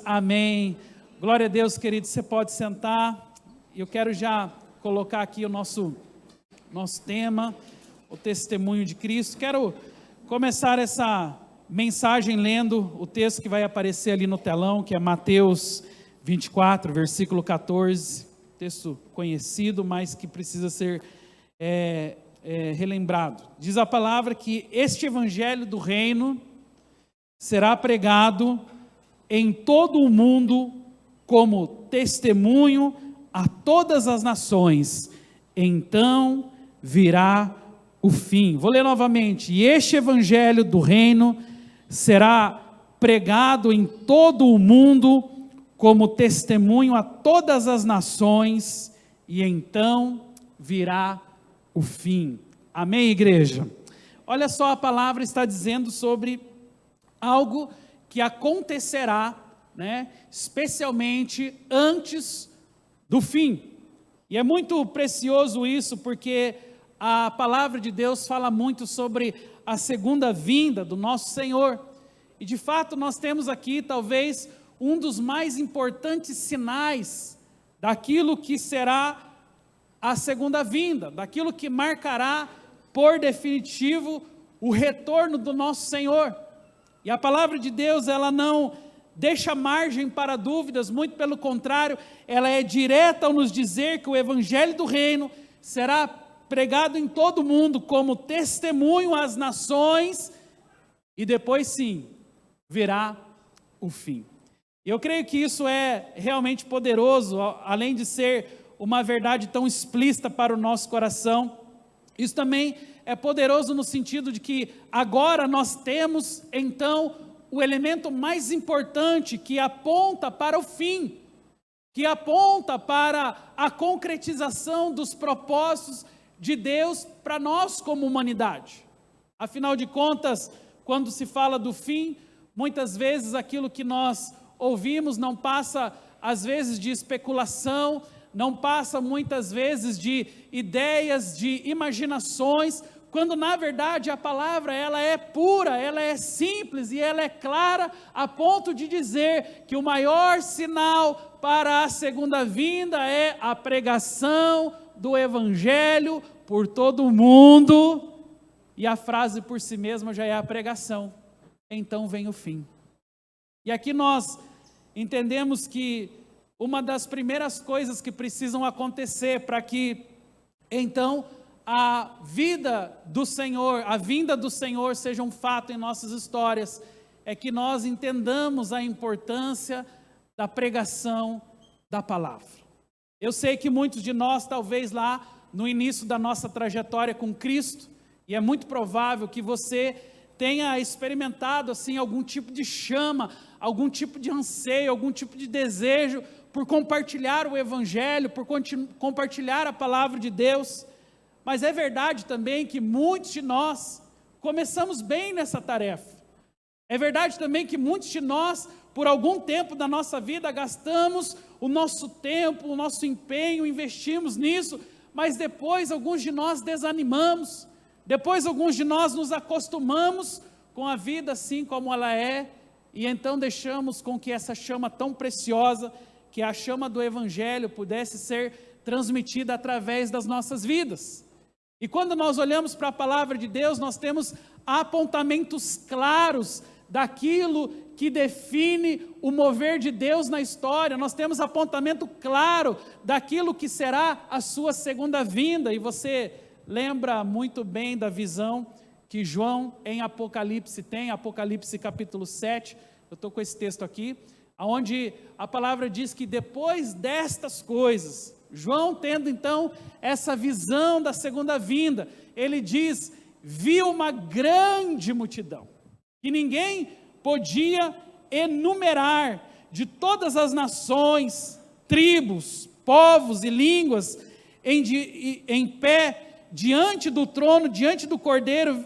Amém. Glória a Deus, querido. Você pode sentar. Eu quero já colocar aqui o nosso tema, o testemunho de Cristo. Quero começar essa mensagem lendo o texto que vai aparecer ali no telão, que é Mateus 24, versículo 14. Texto conhecido, mas que precisa ser relembrado. Diz a palavra que este evangelho do reino será pregado em todo o mundo como testemunho a todas as nações, então virá o fim. Vou ler novamente. E este evangelho do reino será pregado em todo o mundo como testemunho a todas as nações, e então virá o fim. Amém, igreja? Olha só, a palavra está dizendo sobre algo que acontecerá, especialmente antes do fim. E é muito precioso isso, porque a palavra de Deus fala muito sobre a segunda vinda do nosso Senhor. E de fato nós temos aqui talvez um dos mais importantes sinais daquilo que será a segunda vinda, daquilo que marcará por definitivo o retorno do nosso Senhor. E a palavra de Deus, ela não deixa margem para dúvidas, muito pelo contrário, ela é direta ao nos dizer que o evangelho do reino será pregado em todo o mundo como testemunho às nações, e depois sim, virá o fim. Eu creio que isso é realmente poderoso, além de ser uma verdade tão explícita para o nosso coração. Isso também é poderoso no sentido de que agora nós temos então o elemento mais importante que aponta para o fim, que aponta para a concretização dos propósitos de Deus para nós como humanidade. Afinal de contas, quando se fala do fim, muitas vezes aquilo que nós ouvimos não passa às vezes de especulação, não passa muitas vezes de ideias, de imaginações, quando na verdade a palavra ela é pura, ela é simples e ela é clara a ponto de dizer que o maior sinal para a segunda vinda é a pregação do evangelho por todo o mundo, e a frase por si mesma já é a pregação, então vem o fim. E aqui nós entendemos que uma das primeiras coisas que precisam acontecer para que então a vida do Senhor, a vinda do Senhor seja um fato em nossas histórias, é que nós entendamos a importância da pregação da palavra. Eu sei que muitos de nós, talvez lá no início da nossa trajetória com Cristo, e é muito provável que você tenha experimentado assim algum tipo de chama, algum tipo de anseio, algum tipo de desejo por compartilhar o evangelho, por compartilhar a palavra de Deus. Mas é verdade também que muitos de nós começamos bem nessa tarefa. É verdade também que muitos de nós, por algum tempo da nossa vida, gastamos o nosso tempo, o nosso empenho, investimos nisso, mas depois alguns de nós desanimamos, depois alguns de nós nos acostumamos com a vida assim como ela é, e então deixamos com que essa chama tão preciosa, que é a chama do evangelho, pudesse ser transmitida através das nossas vidas. E quando nós olhamos para a palavra de Deus, nós temos apontamentos claros daquilo que define o mover de Deus na história. Nós temos apontamento claro daquilo que será a sua segunda vinda. E você lembra muito bem da visão que João em Apocalipse tem, Apocalipse capítulo 7, eu estou com esse texto aqui, onde a palavra diz que depois destas coisas, João tendo então essa visão da segunda vinda, ele diz, viu uma grande multidão, que ninguém podia enumerar, de todas as nações, tribos, povos e línguas, em pé, diante do trono, diante do Cordeiro,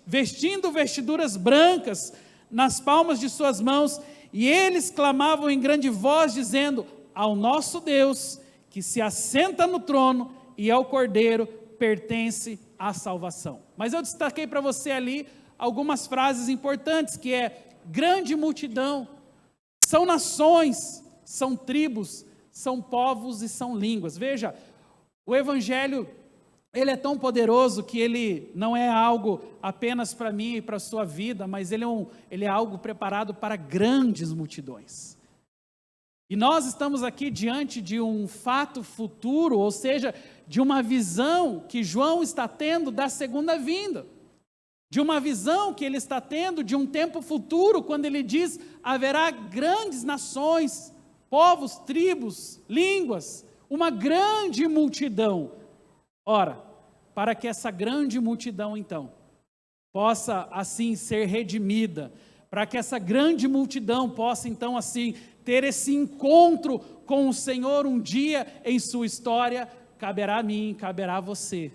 vestindo vestiduras brancas, nas palmas de suas mãos, e eles clamavam em grande voz, dizendo, ao nosso Deus, que se assenta no trono, e ao Cordeiro pertence a salvação. Mas eu destaquei para você ali algumas frases importantes, que é grande multidão. são nações, são tribos, são povos e são línguas. Veja, o Evangelho, ele é tão poderoso que ele não é algo apenas para mim e para a sua vida, mas ele é algo preparado para grandes multidões. E nós estamos aqui diante de um fato futuro, ou seja, de uma visão que João está tendo da segunda vinda. De uma visão que ele está tendo de um tempo futuro, quando ele diz, haverá grandes nações, povos, tribos, línguas, uma grande multidão. Ora, para que essa grande multidão, então, possa assim ser redimida, para que essa grande multidão possa então assim ter esse encontro com o Senhor um dia em sua história, caberá a mim, caberá a você,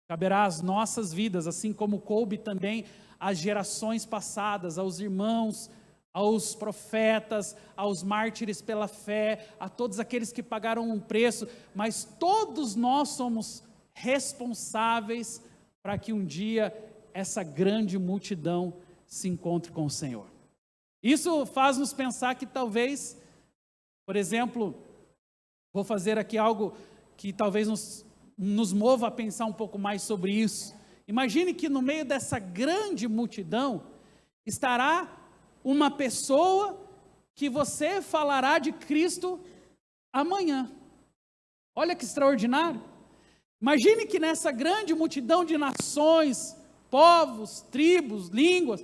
caberá às nossas vidas, assim como coube também às gerações passadas, aos irmãos, aos profetas, aos mártires pela fé, a todos aqueles que pagaram um preço, mas todos nós somos responsáveis para que um dia essa grande multidão se encontre com o Senhor. Isso faz nos pensar que talvez, por exemplo, vou fazer aqui algo que talvez nos mova a pensar um pouco mais sobre isso. Imagine que no meio dessa grande multidão estará uma pessoa que você falará de Cristo amanhã. Olha que extraordinário. Imagine que nessa grande multidão de nações, povos, tribos, línguas,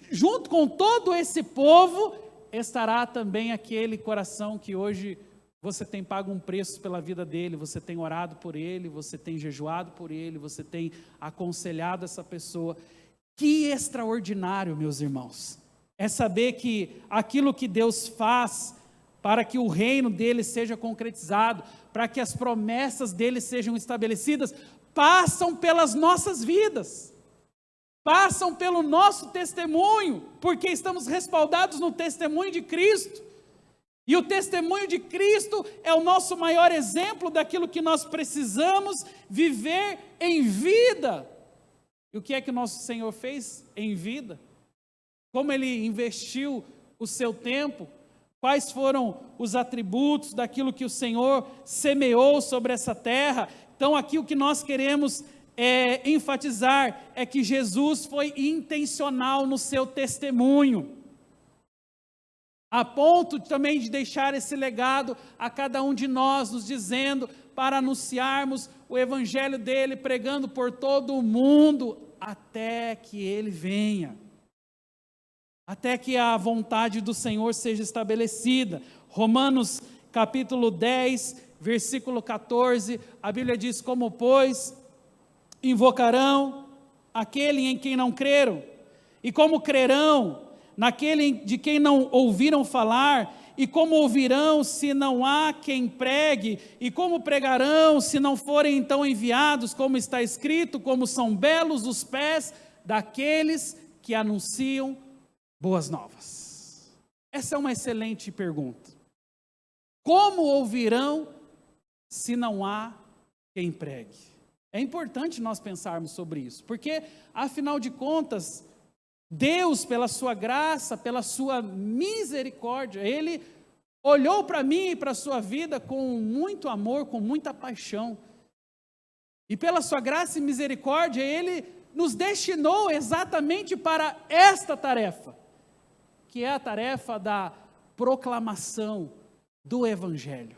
junto com todo esse povo, estará também aquele coração que hoje você tem pago um preço pela vida dele, você tem orado por ele, você tem jejuado por ele, você tem aconselhado essa pessoa. Que extraordinário, meus irmãos, é saber que aquilo que Deus faz para que o reino dele seja concretizado, para que as promessas dele sejam estabelecidas, passam pelas nossas vidas, passam pelo nosso testemunho, porque estamos respaldados no testemunho de Cristo, e o testemunho de Cristo é o nosso maior exemplo daquilo que nós precisamos viver em vida. E o que é que o nosso Senhor fez em vida? Como Ele investiu o seu tempo? Quais foram os atributos daquilo que o Senhor semeou sobre essa terra? Então aqui o que nós queremos enfatizar é que Jesus foi intencional no seu testemunho, a ponto também de deixar esse legado a cada um de nós, nos dizendo para anunciarmos o evangelho dele, pregando por todo o mundo, até que ele venha, até que a vontade do Senhor seja estabelecida. Romanos capítulo 10, versículo 14, a Bíblia diz: como pois invocarão aquele em quem não creram, e como crerão naquele de quem não ouviram falar, e como ouvirão se não há quem pregue, e como pregarão se não forem então enviados, como está escrito, como são belos os pés daqueles que anunciam boas novas. Essa é uma excelente pergunta. Como ouvirão se não há quem pregue? É importante nós pensarmos sobre isso, porque afinal de contas, Deus, pela sua graça, pela sua misericórdia, Ele olhou para mim e para a sua vida com muito amor, com muita paixão. E pela sua graça e misericórdia, Ele nos destinou exatamente para esta tarefa, que é a tarefa da proclamação do Evangelho.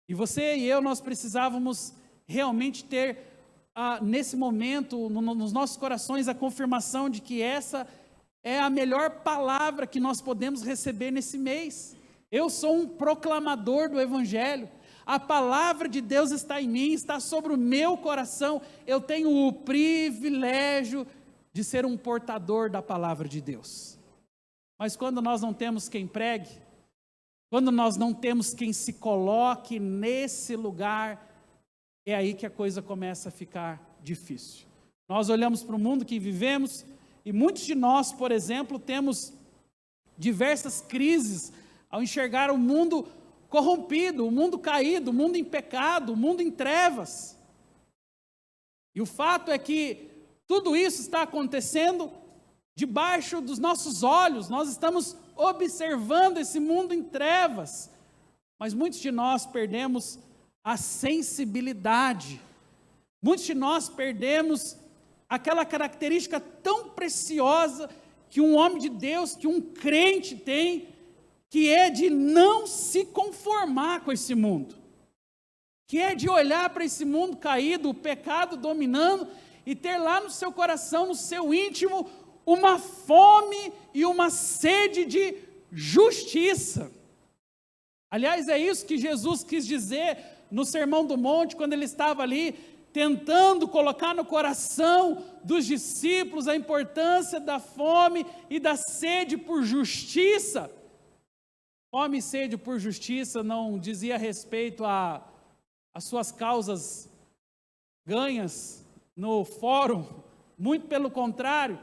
E você e eu, nós precisávamos realmente ter nesse momento, nos nossos corações, a confirmação de que essa é a melhor palavra que nós podemos receber nesse mês. Eu sou um proclamador do Evangelho, a palavra de Deus está em mim, está sobre o meu coração, eu tenho o privilégio de ser um portador da palavra de Deus. Mas quando nós não temos quem pregue, quando nós não temos quem se coloque nesse lugar, é aí que a coisa começa a ficar difícil. Nós olhamos para o mundo que vivemos e muitos de nós, por exemplo, temos diversas crises ao enxergar o mundo corrompido, o mundo caído, o mundo em pecado, o mundo em trevas. E o fato é que tudo isso está acontecendo debaixo dos nossos olhos, nós estamos observando esse mundo em trevas, mas muitos de nós perdemos a sensibilidade, muitos de nós perdemos aquela característica tão preciosa que um homem de Deus, que um crente tem, que é de não se conformar com esse mundo, que é de olhar para esse mundo caído, o pecado dominando, e ter lá no seu coração, no seu íntimo, uma fome e uma sede de justiça. Aliás, é isso que Jesus quis dizer no Sermão do Monte, quando ele estava ali, tentando colocar no coração dos discípulos a importância da fome e da sede por justiça. Fome e sede por justiça não dizia respeito às suas causas ganhas no fórum, muito pelo contrário.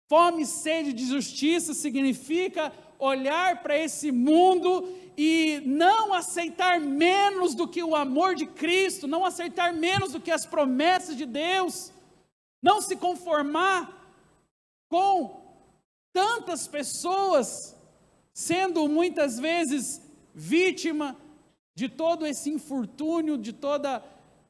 Fome e sede de justiça significa olhar para esse mundo e não aceitar menos do que o amor de Cristo, não aceitar menos do que as promessas de Deus, não se conformar com tantas pessoas sendo muitas vezes vítima de todo esse infortúnio, de toda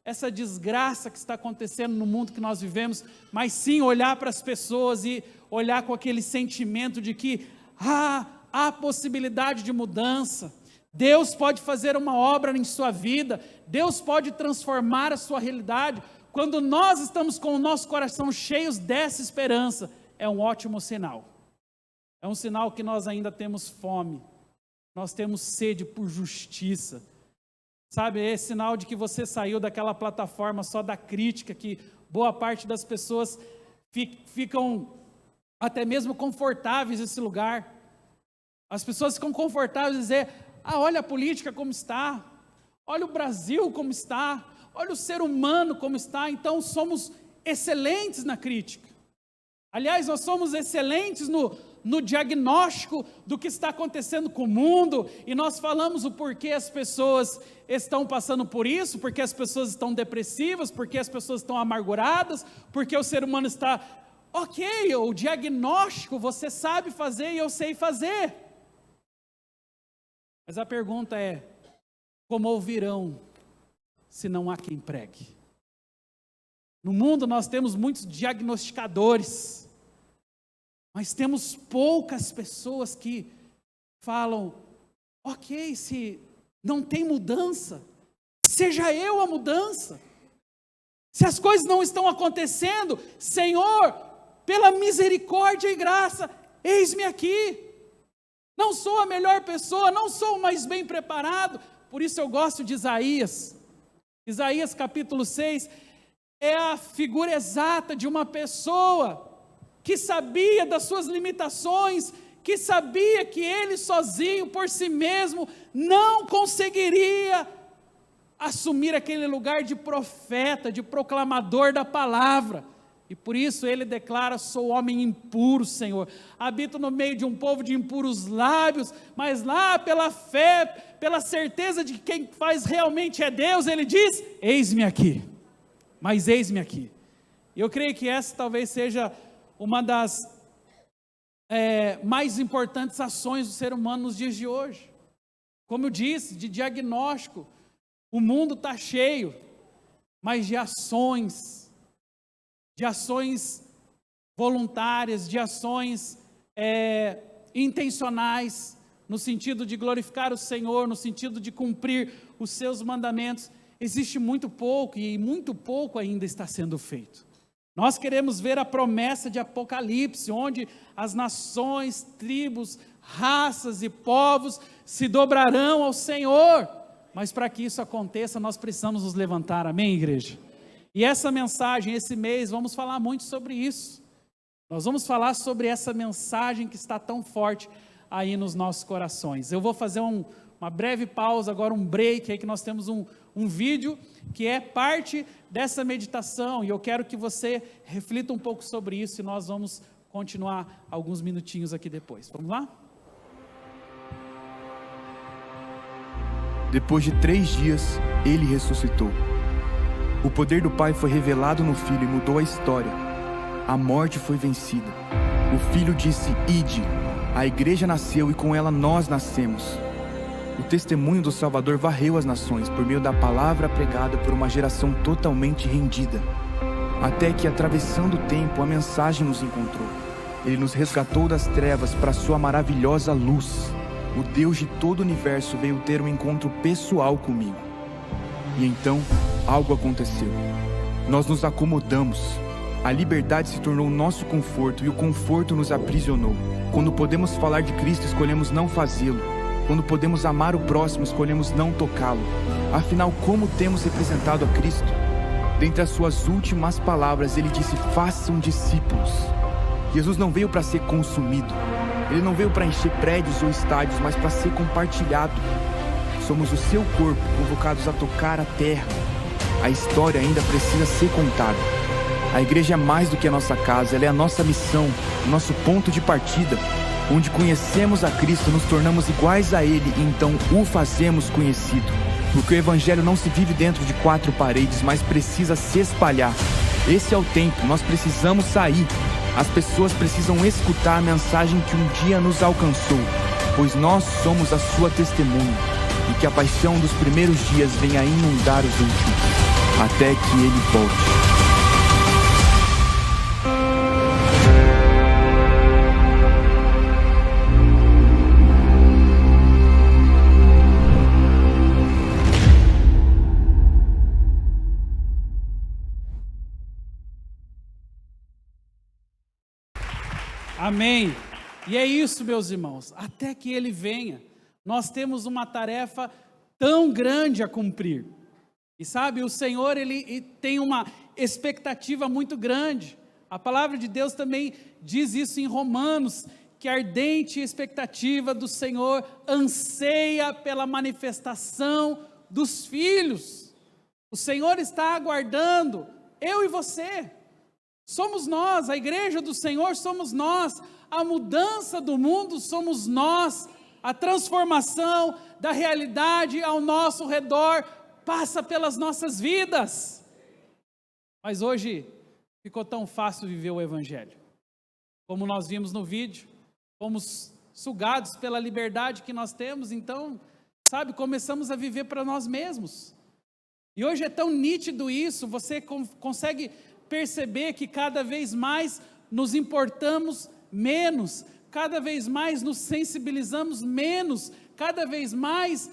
essa desgraça que está acontecendo no mundo que nós vivemos, mas sim olhar para as pessoas e olhar com aquele sentimento de que há possibilidade de mudança, Deus pode fazer uma obra em sua vida, Deus pode transformar a sua realidade. Quando nós estamos com o nosso coração cheios dessa esperança, é um ótimo sinal. É um sinal que nós ainda temos fome, nós temos sede por justiça. Sabe, é sinal de que você saiu daquela plataforma só da crítica, que boa parte das pessoas ficam até mesmo confortáveis nesse lugar. As pessoas ficam confortáveis em dizer, olha a política como está, olha o Brasil como está, olha o ser humano como está. Então somos excelentes na crítica. Aliás, nós somos excelentes no diagnóstico do que está acontecendo com o mundo, e nós falamos o porquê as pessoas estão passando por isso, porque as pessoas estão depressivas, porque as pessoas estão amarguradas, porque o ser humano está... Ok, o diagnóstico você sabe fazer e eu sei fazer. Mas a pergunta é, como ouvirão se não há quem pregue? No mundo nós temos muitos diagnosticadores, mas temos poucas pessoas que falam, ok, se não tem mudança, seja eu a mudança. Se as coisas não estão acontecendo, Senhor, pela misericórdia e graça, eis-me aqui. Não sou a melhor pessoa, não sou o mais bem preparado, por isso eu gosto de Isaías. Isaías capítulo 6 é a figura exata de uma pessoa que sabia das suas limitações, que sabia que ele sozinho, por si mesmo, não conseguiria assumir aquele lugar de profeta, de proclamador da palavra. E por isso ele declara, sou homem impuro, Senhor. Habito no meio de um povo de impuros lábios, mas lá pela fé, pela certeza de que quem faz realmente é Deus, ele diz, eis-me aqui. Mas eis-me aqui. Eu creio que essa talvez seja uma das mais importantes ações do ser humano nos dias de hoje. Como eu disse, de diagnóstico, o mundo está cheio, mas de ações voluntárias, de ações intencionais, no sentido de glorificar o Senhor, no sentido de cumprir os seus mandamentos, existe muito pouco, e muito pouco ainda está sendo feito. Nós queremos ver a promessa de Apocalipse, onde as nações, tribos, raças e povos se dobrarão ao Senhor, mas para que isso aconteça, nós precisamos nos levantar, amém, igreja? E essa mensagem, esse mês, vamos falar muito sobre isso. Nós vamos falar sobre essa mensagem que está tão forte aí nos nossos corações. Eu vou fazer uma breve pausa, agora um break, aí que nós temos um vídeo que é parte dessa meditação, e eu quero que você reflita um pouco sobre isso, e nós vamos continuar alguns minutinhos aqui depois. Vamos lá? Depois de 3 dias, ele ressuscitou. O poder do Pai foi revelado no Filho e mudou a história. A morte foi vencida. O Filho disse: ide. A igreja nasceu e com ela nós nascemos. O testemunho do Salvador varreu as nações por meio da palavra pregada por uma geração totalmente rendida. Até que, atravessando o tempo, a mensagem nos encontrou. Ele nos resgatou das trevas para sua maravilhosa luz. O Deus de todo o universo veio ter um encontro pessoal comigo. E então, algo aconteceu. Nós nos acomodamos. A liberdade se tornou o nosso conforto e o conforto nos aprisionou. Quando podemos falar de Cristo, escolhemos não fazê-lo. Quando podemos amar o próximo, escolhemos não tocá-lo. Afinal, como temos representado a Cristo? Dentre as suas últimas palavras, ele disse: façam discípulos. Jesus não veio para ser consumido. Ele não veio para encher prédios ou estádios, mas para ser compartilhado. Somos o seu corpo, convocados a tocar a terra. A história ainda precisa ser contada. A igreja é mais do que a nossa casa, ela é a nossa missão, o nosso ponto de partida. Onde conhecemos a Cristo, nos tornamos iguais a Ele e então o fazemos conhecido. Porque o Evangelho não se vive dentro de 4 paredes, mas precisa se espalhar. Esse é o tempo, nós precisamos sair. As pessoas precisam escutar a mensagem que um dia nos alcançou, pois nós somos a sua testemunha. E que a paixão dos primeiros dias venha inundar os últimos, até que Ele volte. Amém. E é isso, meus irmãos, até que Ele venha, nós temos uma tarefa tão grande a cumprir. E sabe, o Senhor, Ele tem uma expectativa muito grande. A palavra de Deus também diz isso em Romanos, que a ardente expectativa do Senhor anseia pela manifestação dos filhos. O Senhor está aguardando eu e você. Somos nós, a igreja do Senhor somos nós, a mudança do mundo somos nós, a transformação da realidade ao nosso redor passa pelas nossas vidas. Mas hoje ficou tão fácil viver o Evangelho. Como nós vimos no vídeo, fomos sugados pela liberdade que nós temos, então, sabe, começamos a viver para nós mesmos. E hoje é tão nítido isso, você consegue perceber que cada vez mais nos importamos menos, cada vez mais nos sensibilizamos menos, cada vez mais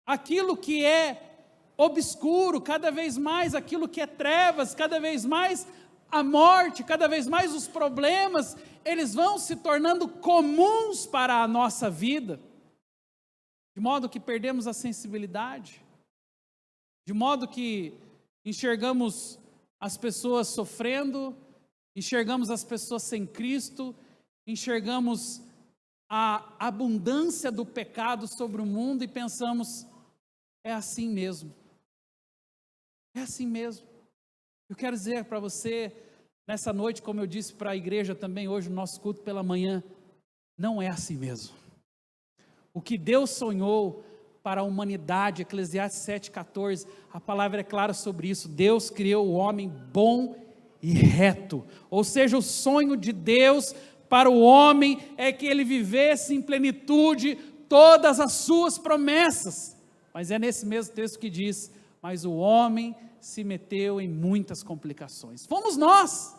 aquilo que é obscuro, cada vez mais aquilo que é trevas, cada vez mais a morte, cada vez mais os problemas, eles vão se tornando comuns para a nossa vida, de modo que perdemos a sensibilidade, de modo que enxergamos as pessoas sofrendo, enxergamos as pessoas sem Cristo, enxergamos a abundância do pecado sobre o mundo e pensamos, é assim mesmo. É assim mesmo. Eu quero dizer para você, nessa noite, como eu disse para a igreja também hoje, no nosso culto pela manhã, não é assim mesmo. O que Deus sonhou para a humanidade, Eclesiastes 7,14, a palavra é clara sobre isso. Deus criou o homem bom e reto, ou seja, o sonho de Deus para o homem é que ele vivesse em plenitude todas as suas promessas, mas é nesse mesmo texto que diz, mas o homem se meteu em muitas complicações. Fomos nós,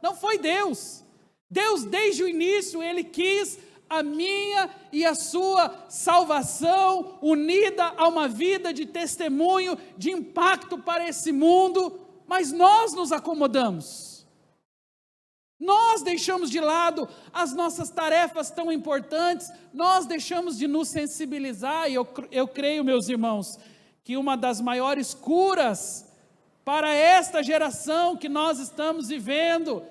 não foi Deus. Deus desde o início, Ele quis a minha e a sua salvação, unida a uma vida de testemunho, de impacto para esse mundo, mas nós nos acomodamos, nós deixamos de lado as nossas tarefas tão importantes, nós deixamos de nos sensibilizar, e eu creio, meus irmãos, que uma das maiores curas para esta geração que nós estamos vivendo,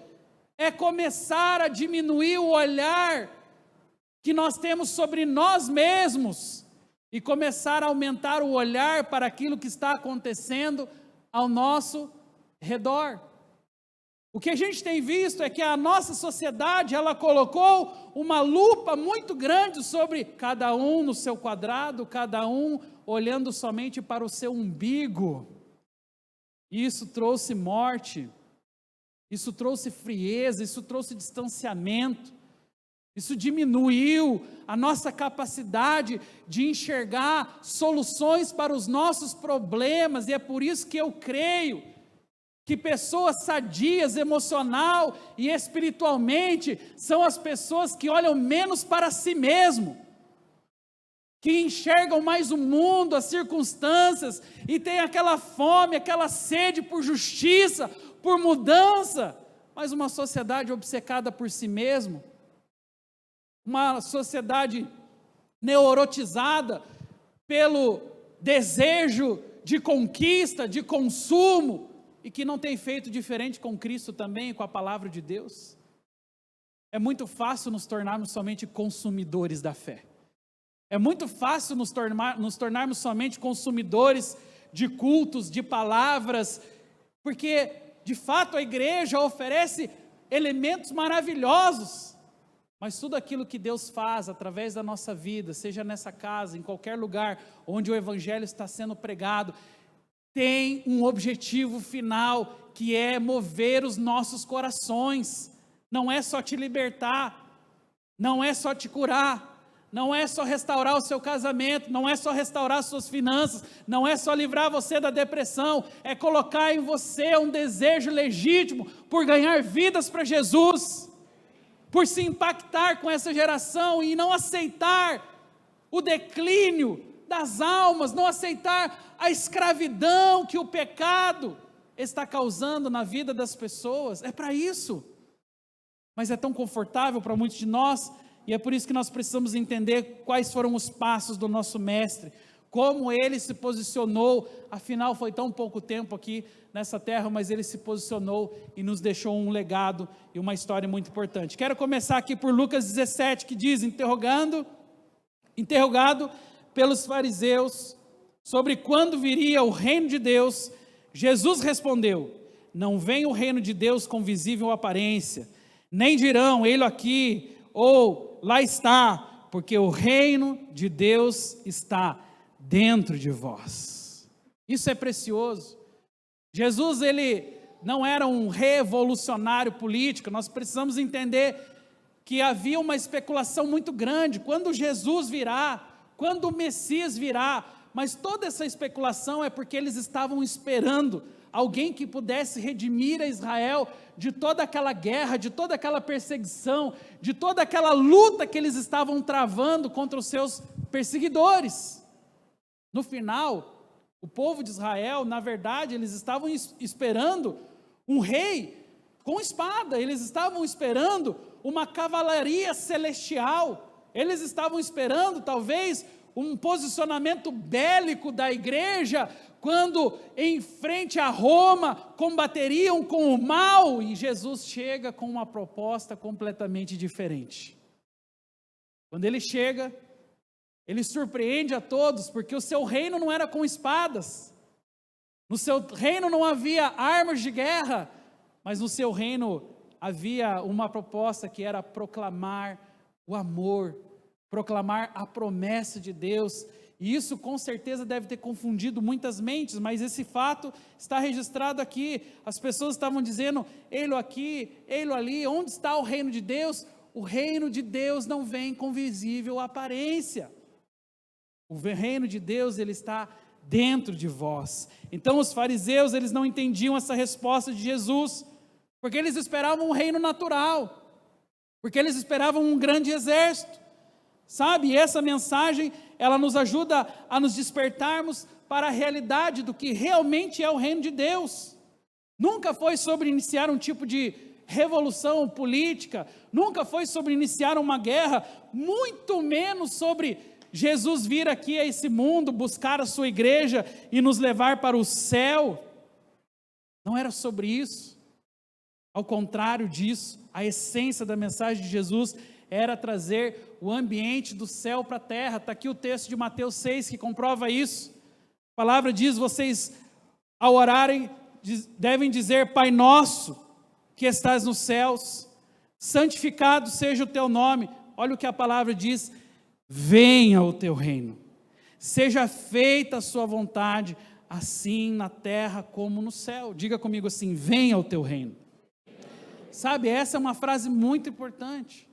é começar a diminuir o olhar que nós temos sobre nós mesmos e começar a aumentar o olhar para aquilo que está acontecendo ao nosso redor. O que a gente tem visto é que a nossa sociedade, ela colocou uma lupa muito grande sobre cada um no seu quadrado, cada um olhando somente para o seu umbigo. Isso trouxe morte, Isso trouxe frieza, isso trouxe distanciamento, isso diminuiu a nossa capacidade de enxergar soluções para os nossos problemas, e é por isso que eu creio que pessoas sadias emocional e espiritualmente são as pessoas que olham menos para si mesmo, que enxergam mais o mundo, as circunstâncias, e têm aquela fome, aquela sede por justiça, por mudança. Mas uma sociedade obcecada por si mesmo, uma sociedade neurotizada pelo desejo de conquista, de consumo, e que não tem feito diferente com Cristo também, com a palavra de Deus. É muito fácil nos tornarmos somente consumidores da fé. É muito fácil nos tornarmos somente consumidores de cultos, de palavras, porque de fato a igreja oferece elementos maravilhosos, mas tudo aquilo que Deus faz através da nossa vida, seja nessa casa, em qualquer lugar onde o evangelho está sendo pregado, tem um objetivo final, que é mover os nossos corações. Não é só te libertar, não é só te curar, não é só restaurar o seu casamento, não é só restaurar as suas finanças, não é só livrar você da depressão, é colocar em você um desejo legítimo por ganhar vidas para Jesus, por se impactar com essa geração e não aceitar o declínio das almas, não aceitar a escravidão que o pecado está causando na vida das pessoas. É para isso, mas é tão confortável para muitos de nós, e é por isso que nós precisamos entender quais foram os passos do nosso mestre, como ele se posicionou. Afinal foi tão pouco tempo aqui nessa terra, mas ele se posicionou e nos deixou um legado e uma história muito importante. Quero começar aqui por Lucas 17, que diz, interrogado pelos fariseus sobre quando viria o reino de Deus, Jesus respondeu: não vem o reino de Deus com visível aparência, nem dirão, ele aqui, ou lá está, porque o reino de Deus está dentro de vós. Isso é precioso. Jesus, ele não era um revolucionário político. Nós precisamos entender que havia uma especulação muito grande, quando Jesus virá, quando o Messias virá, mas toda essa especulação é porque eles estavam esperando alguém que pudesse redimir a Israel de toda aquela guerra, de toda aquela perseguição, de toda aquela luta que eles estavam travando contra os seus perseguidores. No final, o povo de Israel, na verdade, eles estavam esperando um rei com espada, eles estavam esperando uma cavalaria celestial, eles estavam esperando talvez um posicionamento bélico da igreja, quando em frente a Roma combateriam com o mal, e Jesus chega com uma proposta completamente diferente. Quando ele chega, ele surpreende a todos, porque o seu reino não era com espadas, no seu reino não havia armas de guerra, mas no seu reino havia uma proposta que era proclamar o amor, proclamar a promessa de Deus, e isso com certeza deve ter confundido muitas mentes, mas esse fato está registrado aqui. As pessoas estavam dizendo, ei-lo aqui, ei-lo ali, onde está o reino de Deus? O reino de Deus não vem com visível aparência, o reino de Deus, ele está dentro de vós. Então os fariseus, eles não entendiam essa resposta de Jesus, porque eles esperavam um reino natural, porque eles esperavam um grande exército, sabe? E essa mensagem, ela nos ajuda a nos despertarmos para a realidade do que realmente é o reino de Deus. Nunca foi sobre iniciar um tipo de revolução política, nunca foi sobre iniciar uma guerra, muito menos sobre Jesus vir aqui a esse mundo, buscar a sua igreja e nos levar para o céu. Não era sobre isso. Ao contrário disso, a essência da mensagem de Jesus era trazer o ambiente do céu para a terra. Está aqui o texto de Mateus 6 que comprova isso. A palavra diz, vocês ao orarem devem dizer, Pai nosso que estás nos céus, santificado seja o teu nome. Olha o que a palavra diz, venha o teu reino, seja feita a sua vontade, assim na terra como no céu. Diga comigo assim, venha o teu reino. sabe, essa é uma frase muito importante.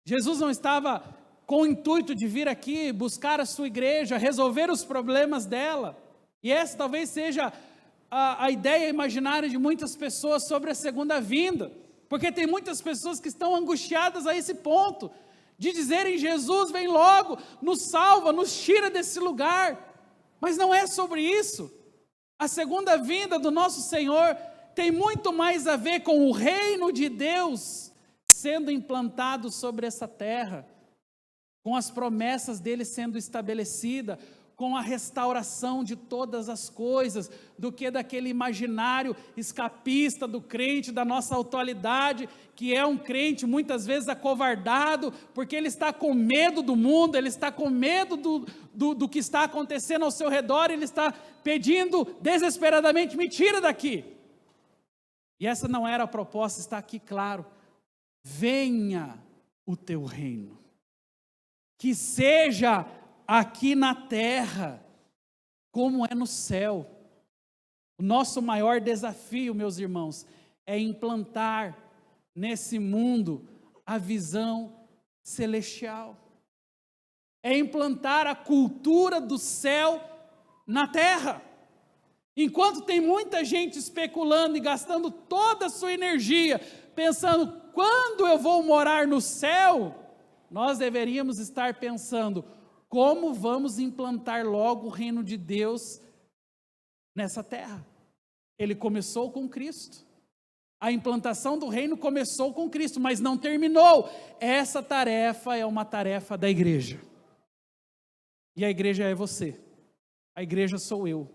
Jesus não estava com o intuito de vir aqui buscar a sua igreja, resolver os problemas dela. E essa talvez seja a ideia imaginária de muitas pessoas sobre a segunda vinda. Porque tem muitas pessoas que estão angustiadas a esse ponto, de dizerem: Jesus vem logo, nos salva, nos tira desse lugar. Mas não é sobre isso. A segunda vinda do nosso Senhor tem muito mais a ver com o reino de Deus sendo implantado sobre essa terra, com as promessas dele sendo estabelecida, com a restauração de todas as coisas, do que daquele imaginário escapista do crente, da nossa atualidade, que é um crente muitas vezes acovardado, porque ele está com medo do mundo, ele está com medo do que está acontecendo ao seu redor, ele está pedindo desesperadamente: me tira daqui. E essa não era a proposta, está aqui claro: venha o teu reino, que seja aqui na terra, como é no céu. O nosso maior desafio, meus irmãos, é implantar nesse mundo a visão celestial, é implantar a cultura do céu na terra. Enquanto tem muita gente especulando e gastando toda a sua energia, pensando: quando eu vou morar no céu? Nós deveríamos estar pensando: como vamos implantar logo o reino de Deus nessa terra? Ele começou com Cristo. A implantação do reino começou com Cristo, mas não terminou. Essa tarefa é uma tarefa da igreja. E a igreja é você. A igreja sou eu.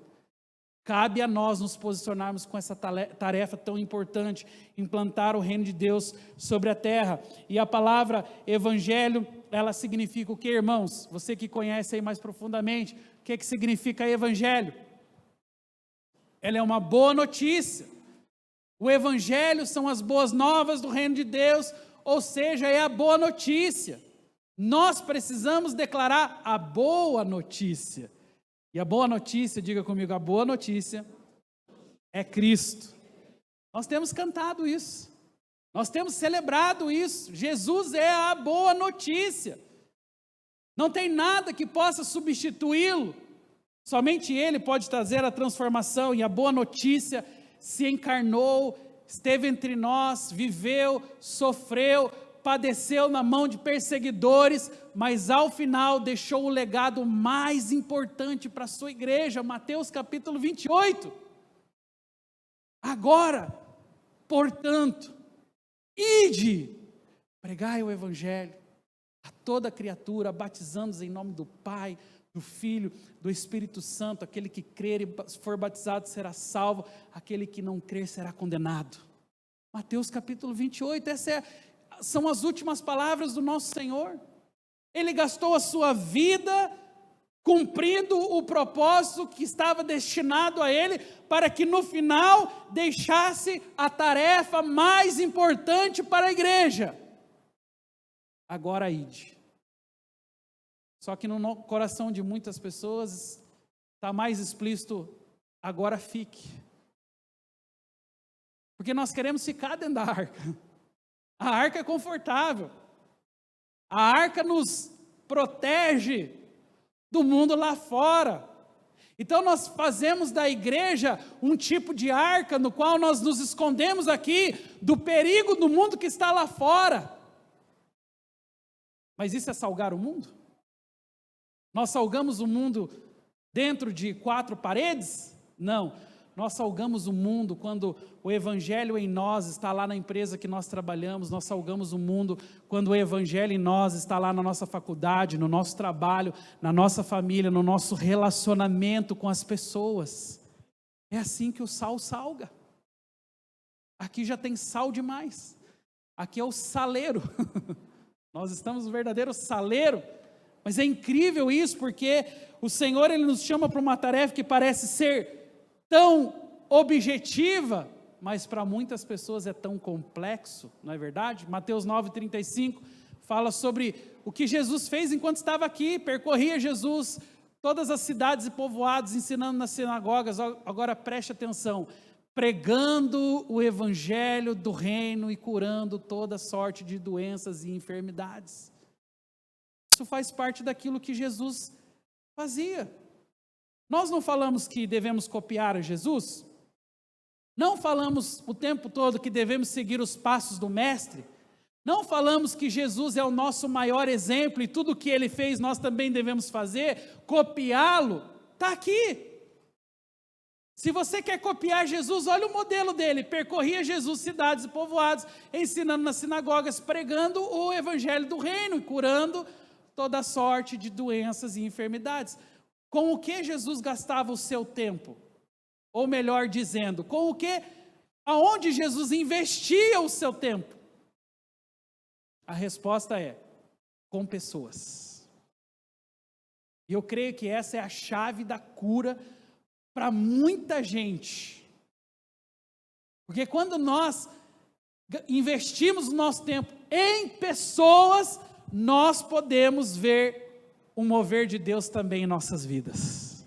Cabe a nós nos posicionarmos com essa tarefa tão importante, implantar o reino de Deus sobre a terra. E a palavra evangelho, ela significa o que, irmãos? Você que conhece aí mais profundamente, o que significa evangelho? Ela é uma boa notícia. O evangelho são as boas novas do reino de Deus, ou seja, é a boa notícia. Nós precisamos declarar a boa notícia. E a boa notícia, diga comigo, a boa notícia é Cristo. Nós temos cantado isso, nós temos celebrado isso. Jesus é a boa notícia. Não tem nada que possa substituí-lo. Somente Ele pode trazer a transformação, e a boa notícia se encarnou, esteve entre nós, viveu, sofreu, padeceu na mão de perseguidores, mas ao final deixou o legado mais importante para a sua igreja. Mateus capítulo 28. Agora, portanto, ide, pregai o evangelho a toda criatura, batizando-os em nome do Pai, do Filho, do Espírito Santo. Aquele que crer e for batizado será salvo, aquele que não crer será condenado. Mateus capítulo 28, são as últimas palavras do nosso Senhor. Ele gastou a sua vida cumprindo o propósito que estava destinado a Ele, para que no final deixasse a tarefa mais importante para a igreja. Agora ide. Só que no coração de muitas pessoas está mais explícito: agora fique. Porque nós queremos ficar dentro da arca. A arca é confortável. A arca nos protege do mundo lá fora. Então nós fazemos da igreja um tipo de arca no qual nós nos escondemos aqui do perigo do mundo que está lá fora. Mas isso é salgar o mundo? Nós salgamos o mundo dentro de 4 paredes? Não. Nós salgamos o mundo quando o evangelho em nós está lá na empresa que nós trabalhamos. Nós salgamos o mundo quando o evangelho em nós está lá na nossa faculdade, no nosso trabalho, na nossa família, no nosso relacionamento com as pessoas. É assim que o sal salga. Aqui já tem sal demais. Aqui é o saleiro. Nós estamos no verdadeiro saleiro. Mas é incrível isso, porque o Senhor, Ele nos chama para uma tarefa que parece ser tão objetiva, mas para muitas pessoas é tão complexo, não é verdade? Mateus 9,35 fala sobre o que Jesus fez enquanto estava aqui. Percorria Jesus todas as cidades e povoados, ensinando nas sinagogas. Agora preste atenção: pregando o evangelho do reino e curando toda sorte de doenças e enfermidades. Isso faz parte daquilo que Jesus fazia. Nós não falamos que devemos copiar a Jesus? Não falamos o tempo todo que devemos seguir os passos do Mestre? Não falamos que Jesus é o nosso maior exemplo e tudo o que Ele fez nós também devemos fazer? Copiá-lo? Está aqui. Se você quer copiar Jesus, olha o modelo dele. Percorria Jesus cidades e povoados, ensinando nas sinagogas, pregando o evangelho do reino e curando toda sorte de doenças e enfermidades. Com o que Jesus gastava o seu tempo? Ou melhor dizendo, com o que, aonde Jesus investia o seu tempo? A resposta é, com pessoas. E eu creio que essa é a chave da cura para muita gente. Porque quando nós investimos o nosso tempo em pessoas, nós podemos ver o mover de Deus também em nossas vidas.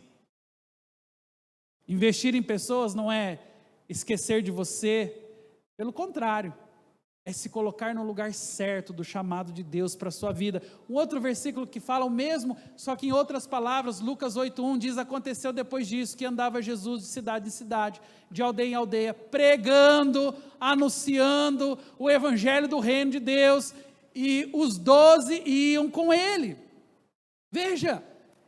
Investir em pessoas não é esquecer de você, pelo contrário, é se colocar no lugar certo do chamado de Deus para a sua vida. Um outro versículo que fala o mesmo, só que em outras palavras, Lucas 8:1 diz: aconteceu depois disso que andava Jesus de cidade em cidade, de aldeia em aldeia, pregando, anunciando o evangelho do reino de Deus, e os 12 iam com ele. Veja,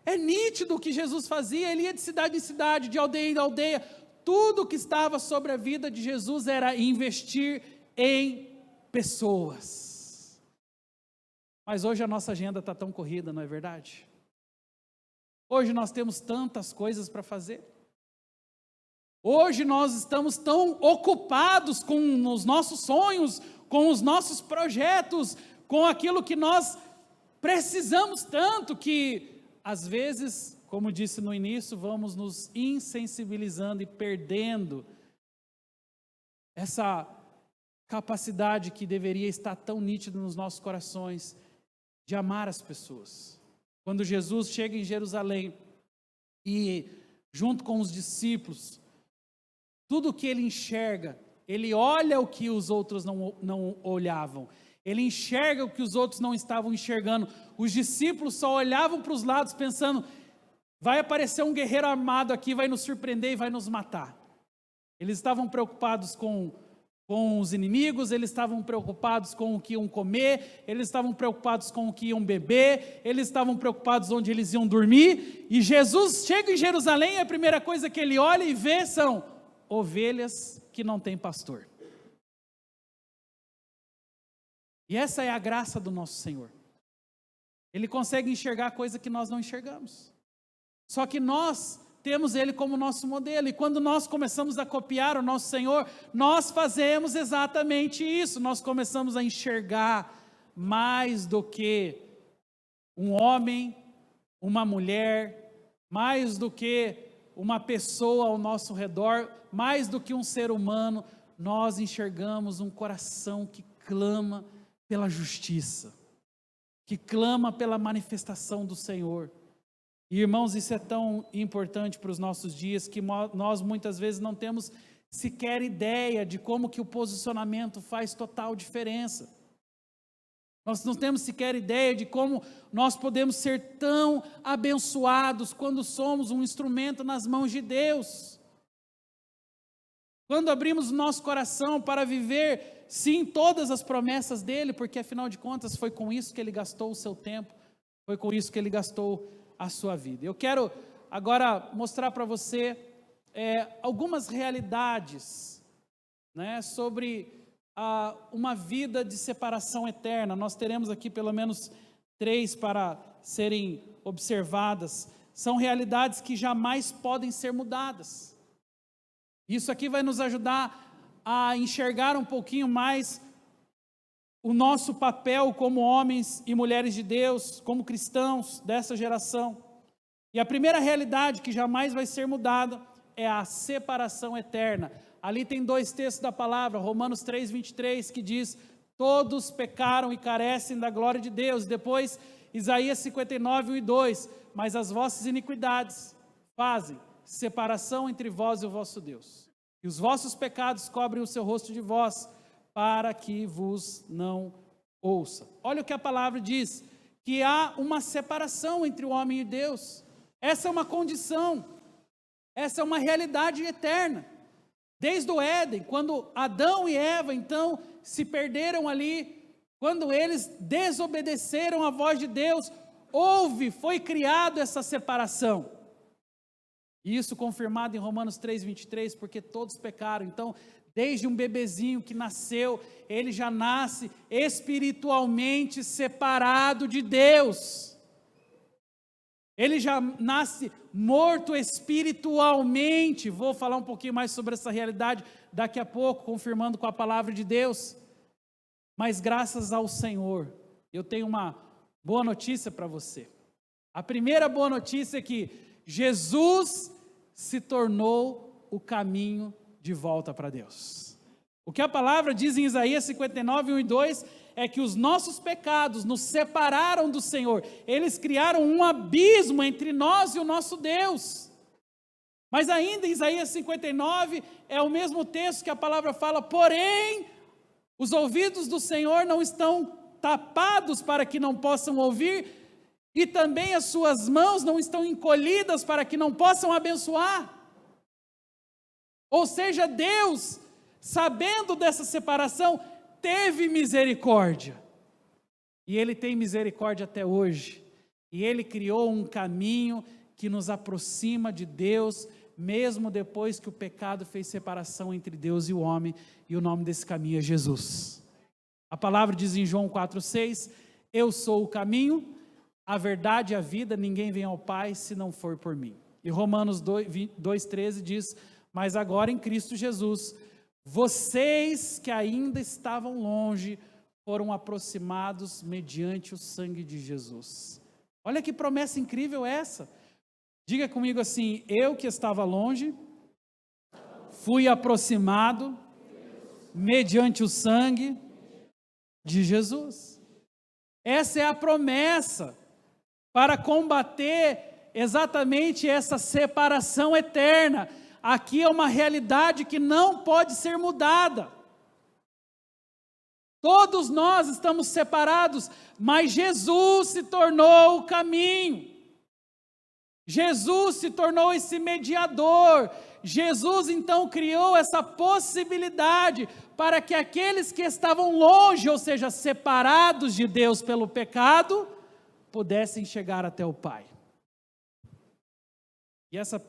é nítido o que Jesus fazia, ele ia de cidade em cidade, de aldeia em aldeia. Tudo que estava sobre a vida de Jesus era investir em pessoas. Mas hoje a nossa agenda está tão corrida, não é verdade? Hoje nós temos tantas coisas para fazer. Hoje nós estamos tão ocupados com os nossos sonhos, com os nossos projetos, com aquilo que nós precisamos tanto, que às vezes, como disse no início, vamos nos insensibilizando e perdendo essa capacidade que deveria estar tão nítida nos nossos corações, de amar as pessoas. Quando Jesus chega em Jerusalém e junto com os discípulos, tudo o que ele enxerga, ele olha o que os outros não olhavam, ele enxerga o que os outros não estavam enxergando. Os discípulos só olhavam para os lados pensando, vai aparecer um guerreiro armado aqui, vai nos surpreender e vai nos matar. Eles estavam preocupados com os inimigos, eles estavam preocupados com o que iam comer, eles estavam preocupados com o que iam beber, eles estavam preocupados onde eles iam dormir, e Jesus chega em Jerusalém e a primeira coisa que ele olha e vê são ovelhas que não têm pastor. E essa é a graça do nosso Senhor. Ele consegue enxergar coisa que nós não enxergamos. Só que nós temos Ele como nosso modelo, e quando nós começamos a copiar o nosso Senhor, nós fazemos exatamente isso, nós começamos a enxergar mais do que um homem, uma mulher, mais do que uma pessoa ao nosso redor, mais do que um ser humano, nós enxergamos um coração que clama pela justiça, que clama pela manifestação do Senhor. E, irmãos, isso é tão importante para os nossos dias, que nós muitas vezes não temos sequer ideia de como que o posicionamento faz total diferença. Nós não temos sequer ideia de como nós podemos ser tão abençoados quando somos um instrumento nas mãos de Deus. Quando abrimos o nosso coração para viver, sim, todas as promessas dEle, porque afinal de contas foi com isso que Ele gastou o seu tempo, foi com isso que Ele gastou a sua vida. Eu quero agora mostrar para você algumas realidades, né, sobre uma vida de separação eterna. Nós teremos aqui pelo menos 3 para serem observadas. São realidades que jamais podem ser mudadas. Isso aqui vai nos ajudar a enxergar um pouquinho mais o nosso papel como homens e mulheres de Deus, como cristãos dessa geração. E a primeira realidade que jamais vai ser mudada é a separação eterna. Ali tem 2 textos da palavra, Romanos 3:23, que diz: todos pecaram e carecem da glória de Deus. Depois, Isaías 59:1-2, mas as vossas iniquidades fazem separação entre vós e o vosso Deus. e os vossos pecados cobrem o seu rosto de vós, para que vos não ouça. Olha o que a palavra diz, que há uma separação entre o homem e Deus. Essa é uma condição, essa é uma realidade eterna. Desde o Éden, quando Adão e Eva, então, se perderam ali, quando eles desobedeceram à voz de Deus, foi criado essa separação. E isso confirmado em Romanos 3:23, porque todos pecaram. Então, desde um bebezinho que nasceu, ele já nasce espiritualmente separado de Deus. Ele já nasce morto espiritualmente. Vou falar um pouquinho mais sobre essa realidade daqui a pouco, confirmando com a palavra de Deus. Mas graças ao Senhor, eu tenho uma boa notícia para você. A primeira boa notícia é que Jesus se tornou o caminho de volta para Deus. O que a palavra diz em Isaías 59:1-2 é que os nossos pecados nos separaram do Senhor. Eles criaram um abismo entre nós e o nosso Deus. Mas ainda em Isaías 59 é o mesmo texto que a palavra fala: porém, os ouvidos do Senhor não estão tapados para que não possam ouvir, e também as suas mãos não estão encolhidas para que não possam abençoar. Ou seja, Deus, sabendo dessa separação, teve misericórdia. E Ele tem misericórdia até hoje. E Ele criou um caminho que nos aproxima de Deus, mesmo depois que o pecado fez separação entre Deus e o homem, e o nome desse caminho é Jesus. A palavra diz em João 4:6, eu sou o caminho, a verdade e a vida, ninguém vem ao Pai se não for por mim. E Romanos 2:13 diz, mas agora em Cristo Jesus, vocês que ainda estavam longe, foram aproximados mediante o sangue de Jesus. Olha que promessa incrível essa. Diga comigo assim, eu que estava longe, fui aproximado mediante o sangue de Jesus. Essa é a promessa para combater exatamente essa separação eterna. Aqui é uma realidade que não pode ser mudada. Todos nós estamos separados, mas Jesus se tornou o caminho. Jesus se tornou esse mediador. Jesus então criou essa possibilidade para que aqueles que estavam longe, ou seja, separados de Deus pelo pecado, pudessem chegar até o Pai. E essa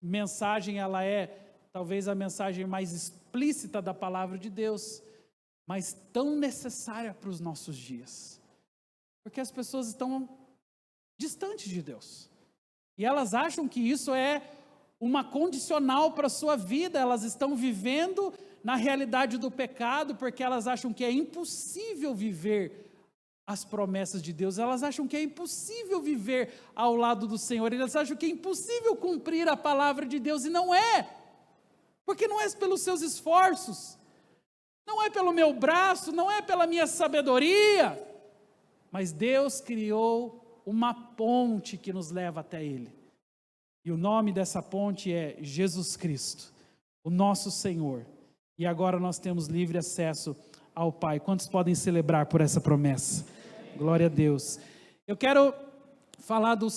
mensagem, ela é talvez a mensagem mais explícita da palavra de Deus, mas tão necessária para os nossos dias. Porque as pessoas estão distantes de Deus. E elas acham que isso é uma condicional para a sua vida. Elas estão vivendo na realidade do pecado, porque elas acham que é impossível viver as promessas de Deus. Elas acham que é impossível viver ao lado do Senhor. Elas acham que é impossível cumprir a palavra de Deus, e não é. Porque não é pelos seus esforços, não é pelo meu braço, não é pela minha sabedoria, mas Deus criou uma ponte que nos leva até Ele. E o nome dessa ponte é Jesus Cristo, o nosso Senhor. E agora nós temos livre acesso ao Pai. Quantos podem celebrar por essa promessa? Glória a Deus. Eu quero falar da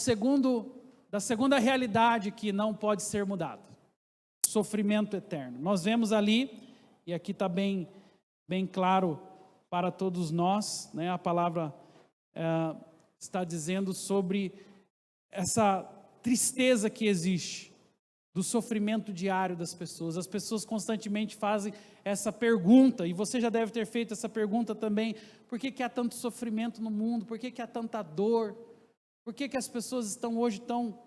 segunda realidade que não pode ser mudada. Sofrimento eterno. Nós vemos ali, e aqui está bem claro para todos nós, né? A palavra está dizendo sobre essa tristeza que existe, do sofrimento diário das pessoas. As pessoas constantemente fazem essa pergunta, e você já deve ter feito essa pergunta também: por que há tanto sofrimento no mundo? Por que há tanta dor? Por que as pessoas estão hoje tão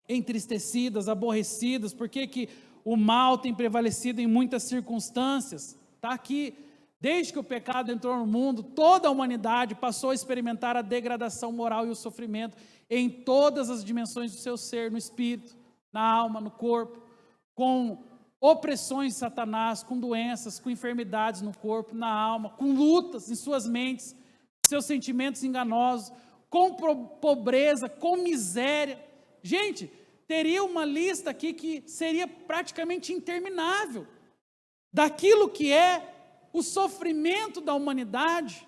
entristecidas, aborrecidas? Por que o mal tem prevalecido em muitas circunstâncias? Está aqui. Desde que o pecado entrou no mundo, toda a humanidade passou a experimentar a degradação moral e o sofrimento em todas as dimensões do seu ser, no espírito, na alma, no corpo, com opressões de Satanás, com doenças, com enfermidades no corpo, na alma, com lutas em suas mentes, seus sentimentos enganosos, com pobreza, com miséria. Gente, teria uma lista aqui que seria praticamente interminável, daquilo que é o sofrimento da humanidade.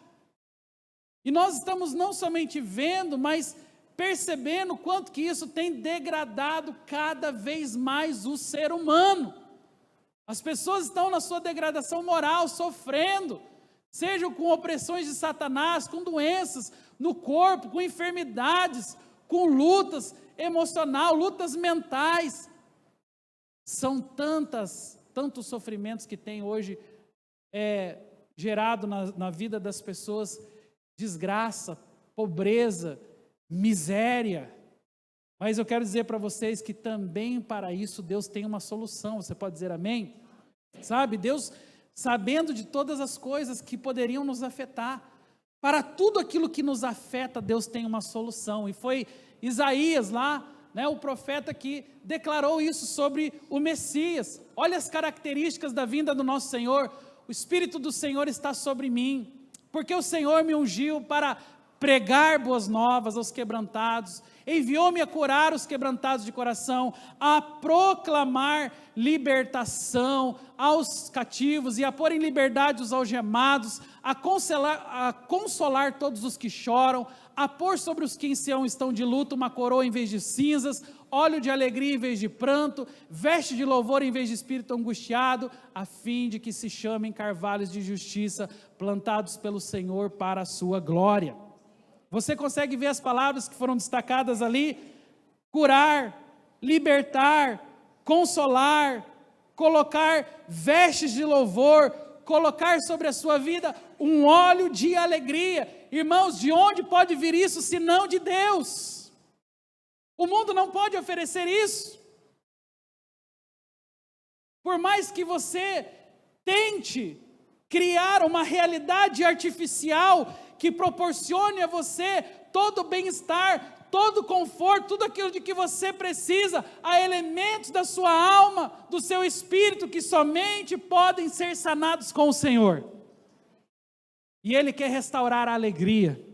E nós estamos não somente vendo, mas percebendo o quanto que isso tem degradado cada vez mais o ser humano. As pessoas estão na sua degradação moral, sofrendo, seja com opressões de Satanás, com doenças no corpo, com enfermidades, com lutas emocionais, lutas mentais. São tantos sofrimentos que tem hoje gerado na vida das pessoas, desgraça, pobreza, miséria. Mas eu quero dizer para vocês que também para isso Deus tem uma solução. Você pode dizer amém? Sabe, Deus, sabendo de todas as coisas que poderiam nos afetar, para tudo aquilo que nos afeta, Deus tem uma solução. E foi Isaías lá, o profeta, que declarou isso sobre o Messias. Olha as características da vinda do nosso Senhor. O Espírito do Senhor está sobre mim, porque o Senhor me ungiu para pregar boas novas aos quebrantados, enviou-me a curar os quebrantados de coração, a proclamar libertação aos cativos e a pôr em liberdade os algemados, a consolar todos os que choram, a pôr sobre os que em Sião estão de luto uma coroa em vez de cinzas, óleo de alegria em vez de pranto, veste de louvor em vez de espírito angustiado, a fim de que se chamem carvalhos de justiça, plantados pelo Senhor para a sua glória. Você consegue ver as palavras que foram destacadas ali? Curar, libertar, consolar, colocar vestes de louvor, colocar sobre a sua vida um óleo de alegria. Irmãos, de onde pode vir isso se não de Deus? O mundo não pode oferecer isso. Por mais que você tente criar uma realidade artificial que proporcione a você todo o bem-estar, todo o conforto, tudo aquilo de que você precisa, há elementos da sua alma, do seu espírito, que somente podem ser sanados com o Senhor. E Ele quer restaurar a alegria,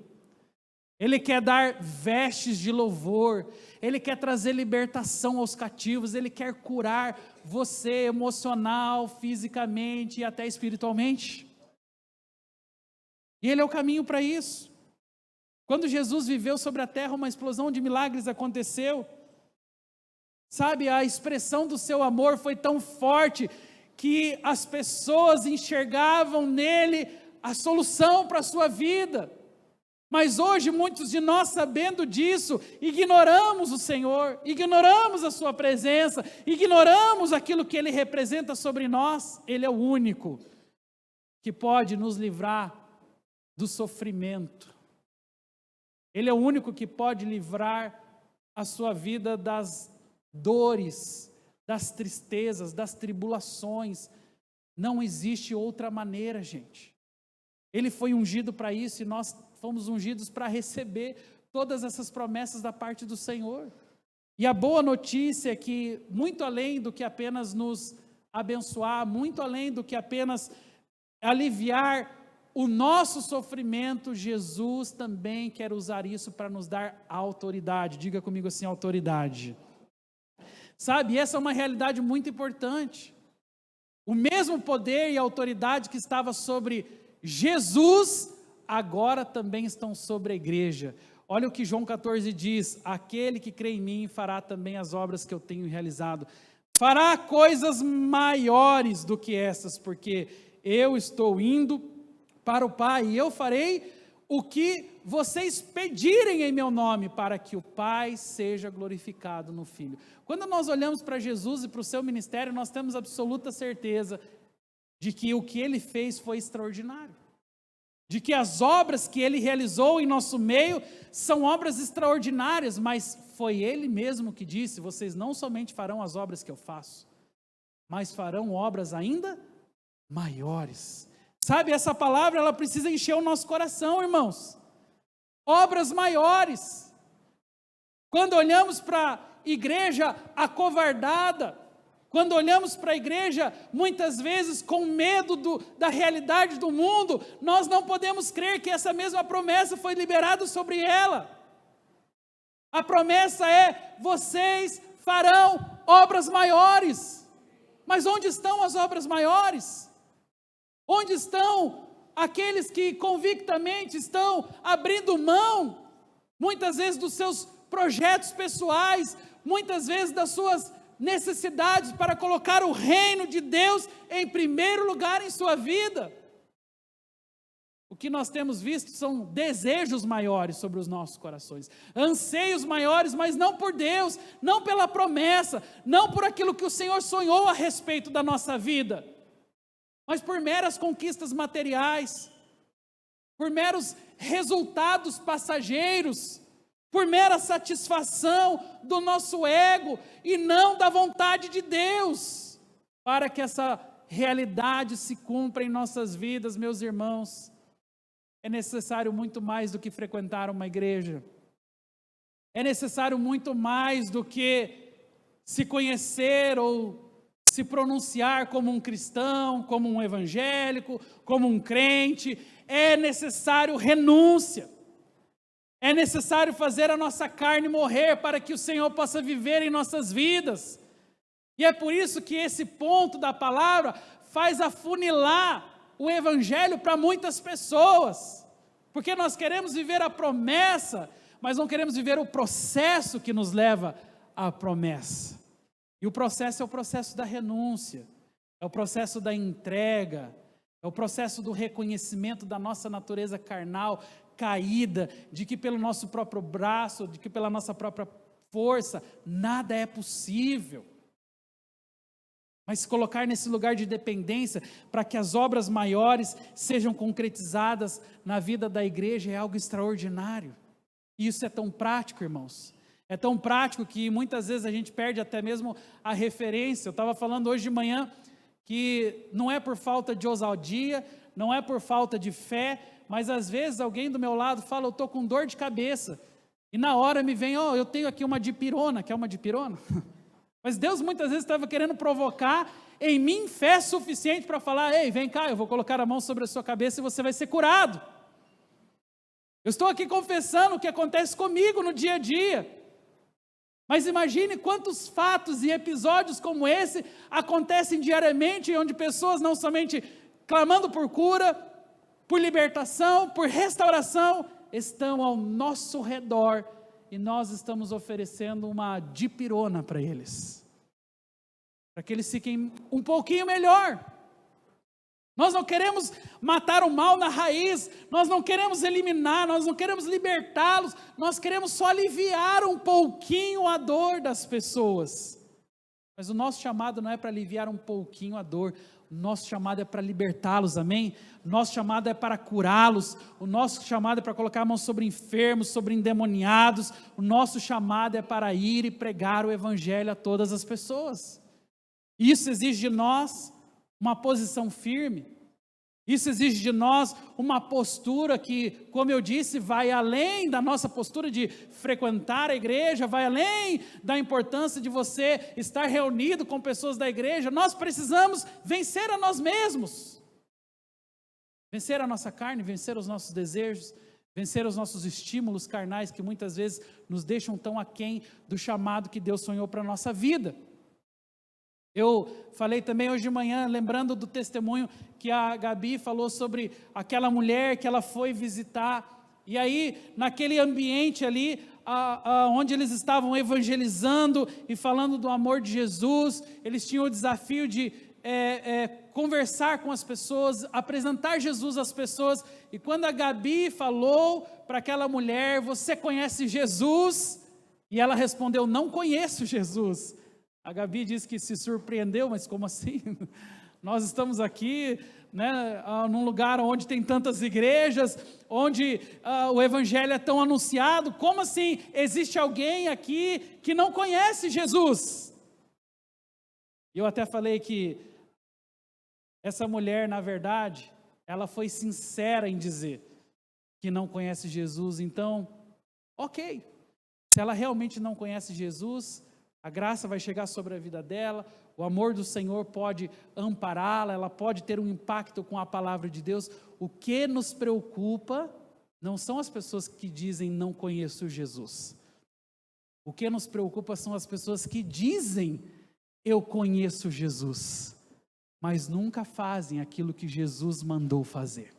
Ele quer dar vestes de louvor, Ele quer trazer libertação aos cativos, Ele quer curar você emocional, fisicamente e até espiritualmente. E Ele é o caminho para isso. Quando Jesus viveu sobre a terra, uma explosão de milagres aconteceu. Sabe, a expressão do seu amor foi tão forte que as pessoas enxergavam nele a solução para a sua vida. Mas hoje, muitos de nós, sabendo disso, ignoramos o Senhor, ignoramos a sua presença, ignoramos aquilo que Ele representa sobre nós. Ele é o único que pode nos livrar do sofrimento. Ele é o único que pode livrar a sua vida das dores, das tristezas, das tribulações. Não existe outra maneira, gente. Ele foi ungido para isso e nós fomos ungidos para receber todas essas promessas da parte do Senhor. E a boa notícia é que, muito além do que apenas nos abençoar, muito além do que apenas aliviar o nosso sofrimento, Jesus também quer usar isso para nos dar autoridade. Diga comigo assim, autoridade. Sabe, essa é uma realidade muito importante. O mesmo poder e autoridade que estava sobre Jesus, agora também estão sobre a igreja. Olha o que João 14 diz: aquele que crê em mim fará também as obras que eu tenho realizado. Fará coisas maiores do que essas, porque eu estou indo para o Pai, e eu farei o que vocês pedirem em meu nome, para que o Pai seja glorificado no Filho. Quando nós olhamos para Jesus e para o seu ministério, nós temos absoluta certeza de que o que Ele fez foi extraordinário, de que as obras que Ele realizou em nosso meio são obras extraordinárias, mas foi Ele mesmo que disse: vocês não somente farão as obras que eu faço, mas farão obras ainda maiores. Sabe, essa palavra, ela precisa encher o nosso coração, irmãos. Obras maiores. Quando olhamos para a igreja acovardada, quando olhamos para a igreja, muitas vezes com medo da realidade do mundo, nós não podemos crer que essa mesma promessa foi liberada sobre ela. A promessa é: vocês farão obras maiores. Mas onde estão as obras maiores? Onde estão aqueles que convictamente estão abrindo mão, muitas vezes dos seus projetos pessoais, muitas vezes das suas necessidades para colocar o reino de Deus em primeiro lugar em sua vida? O que nós temos visto são desejos maiores sobre os nossos corações, anseios maiores, mas não por Deus, não pela promessa, não por aquilo que o Senhor sonhou a respeito da nossa vida, mas por meras conquistas materiais, por meros resultados passageiros, por mera satisfação do nosso ego e não da vontade de Deus, para que essa realidade se cumpra em nossas vidas, meus irmãos. É necessário muito mais do que frequentar uma igreja. É necessário muito mais do que se conhecer ou se pronunciar como um cristão, como um evangélico, como um crente. É necessário renúncia. É necessário fazer a nossa carne morrer para que o Senhor possa viver em nossas vidas. E é por isso que esse ponto da palavra faz afunilar o evangelho para muitas pessoas, porque nós queremos viver a promessa, mas não queremos viver o processo que nos leva à promessa. E o processo é o processo da renúncia, é o processo da entrega, é o processo do reconhecimento da nossa natureza carnal caída, de que pelo nosso próprio braço, de que pela nossa própria força, nada é possível. Mas se colocar nesse lugar de dependência, para que as obras maiores sejam concretizadas na vida da igreja, é algo extraordinário. E isso é tão prático, irmãos. É tão prático que muitas vezes a gente perde até mesmo a referência. Eu estava falando hoje de manhã que não é por falta de ousadia, não é por falta de fé, mas às vezes alguém do meu lado fala, eu estou com dor de cabeça. E na hora me vem, eu tenho aqui uma dipirona. Quer uma dipirona? Mas Deus muitas vezes estava querendo provocar em mim fé suficiente para falar, ei, vem cá, eu vou colocar a mão sobre a sua cabeça e você vai ser curado. Eu estou aqui confessando o que acontece comigo no dia a dia. Mas imagine quantos fatos e episódios como esse acontecem diariamente, onde pessoas não somente clamando por cura, por libertação, por restauração, estão ao nosso redor, e nós estamos oferecendo uma dipirona para eles, para que eles fiquem um pouquinho melhor. Nós não queremos matar o mal na raiz, nós não queremos eliminar, nós não queremos libertá-los, nós queremos só aliviar um pouquinho a dor das pessoas. Mas o nosso chamado não é para aliviar um pouquinho a dor, o nosso chamado é para libertá-los, amém? O nosso chamado é para curá-los, o nosso chamado é para colocar a mão sobre enfermos, sobre endemoniados, o nosso chamado é para ir e pregar o evangelho a todas as pessoas. Isso exige de nós uma posição firme, isso exige de nós uma postura que, como eu disse, vai além da nossa postura de frequentar a igreja, vai além da importância de você estar reunido com pessoas da igreja. Nós precisamos vencer a nós mesmos, vencer a nossa carne, vencer os nossos desejos, vencer os nossos estímulos carnais que muitas vezes nos deixam tão aquém do chamado que Deus sonhou para a nossa vida. Eu falei também hoje de manhã, lembrando do testemunho que a Gabi falou sobre aquela mulher que ela foi visitar, e aí naquele ambiente ali, onde eles estavam evangelizando e falando do amor de Jesus, eles tinham o desafio de conversar com as pessoas, apresentar Jesus às pessoas, e quando a Gabi falou para aquela mulher, você conhece Jesus? E ela respondeu, não conheço Jesus. A Gabi disse que se surpreendeu, mas como assim? Nós estamos aqui, né, num lugar onde tem tantas igrejas, onde o evangelho é tão anunciado, como assim existe alguém aqui que não conhece Jesus? E eu até falei que essa mulher, na verdade, ela foi sincera em dizer que não conhece Jesus, então, ok, se ela realmente não conhece Jesus, a graça vai chegar sobre a vida dela, o amor do Senhor pode ampará-la, ela pode ter um impacto com a palavra de Deus. O que nos preocupa não são as pessoas que dizem não conheço Jesus. O que nos preocupa são as pessoas que dizem: eu conheço Jesus, mas nunca fazem aquilo que Jesus mandou fazer.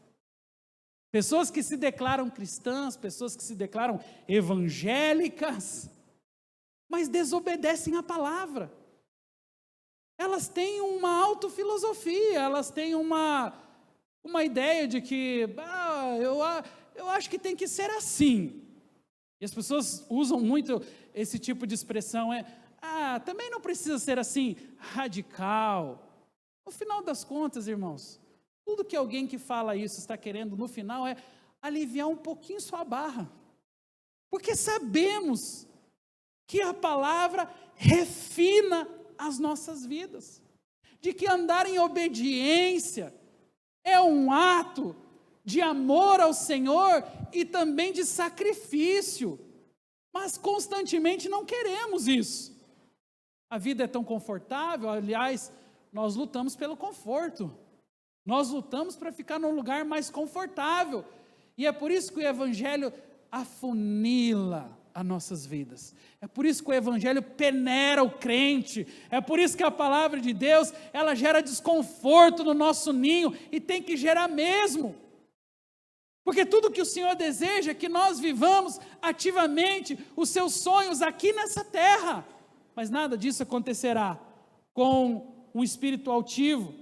Pessoas que se declaram cristãs, pessoas que se declaram evangélicas, mas desobedecem a palavra. Elas têm uma autofilosofia, elas têm uma ideia de que, eu acho que tem que ser assim. E as pessoas usam muito esse tipo de expressão, também não precisa ser assim, radical. No final das contas, irmãos, tudo que alguém que fala isso está querendo no final é aliviar um pouquinho sua barra. Porque sabemos que a palavra refina as nossas vidas. De que andar em obediência é um ato de amor ao Senhor e também de sacrifício. Mas constantemente não queremos isso. A vida é tão confortável, aliás, nós lutamos pelo conforto. Nós lutamos para ficar num lugar mais confortável. E é por isso que o Evangelho afunila as nossas vidas. É por isso que o Evangelho peneira o crente. É por isso que a palavra de Deus, ela gera desconforto no nosso ninho, e tem que gerar mesmo. Porque tudo que o Senhor deseja é que nós vivamos ativamente os seus sonhos aqui nessa terra. Mas nada disso acontecerá com um espírito altivo,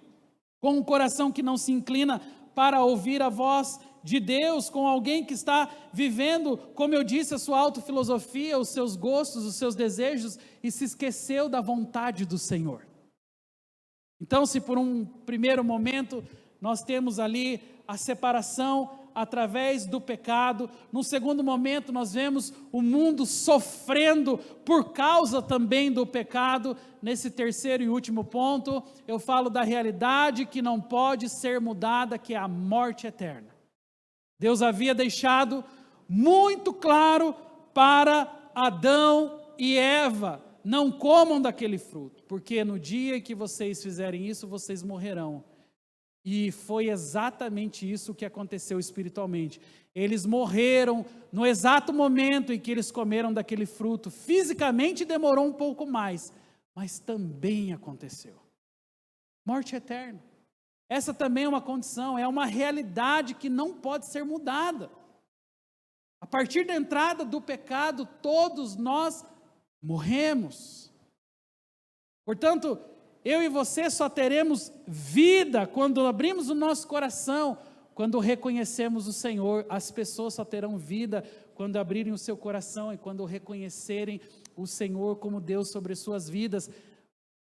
com um coração que não se inclina para ouvir a voz de Deus, com alguém que está vivendo, como eu disse, a sua autofilosofia, os seus gostos, os seus desejos, e se esqueceu da vontade do Senhor. Então, se por um primeiro momento nós temos ali a separação através do pecado, no segundo momento nós vemos o mundo sofrendo por causa também do pecado. Nesse terceiro e último ponto, eu falo da realidade que não pode ser mudada, que é a morte eterna. Deus havia deixado muito claro para Adão e Eva: não comam daquele fruto, porque no dia que vocês fizerem isso, vocês morrerão. E foi exatamente isso que aconteceu espiritualmente. Eles morreram no exato momento em que eles comeram daquele fruto. Fisicamente demorou um pouco mais, mas também aconteceu. Morte eterna. Essa também é uma condição, é uma realidade que não pode ser mudada. A partir da entrada do pecado, todos nós morremos. Portanto, eu e você só teremos vida quando abrimos o nosso coração, quando reconhecemos o Senhor. As pessoas só terão vida quando abrirem o seu coração e quando reconhecerem o Senhor como Deus sobre suas vidas.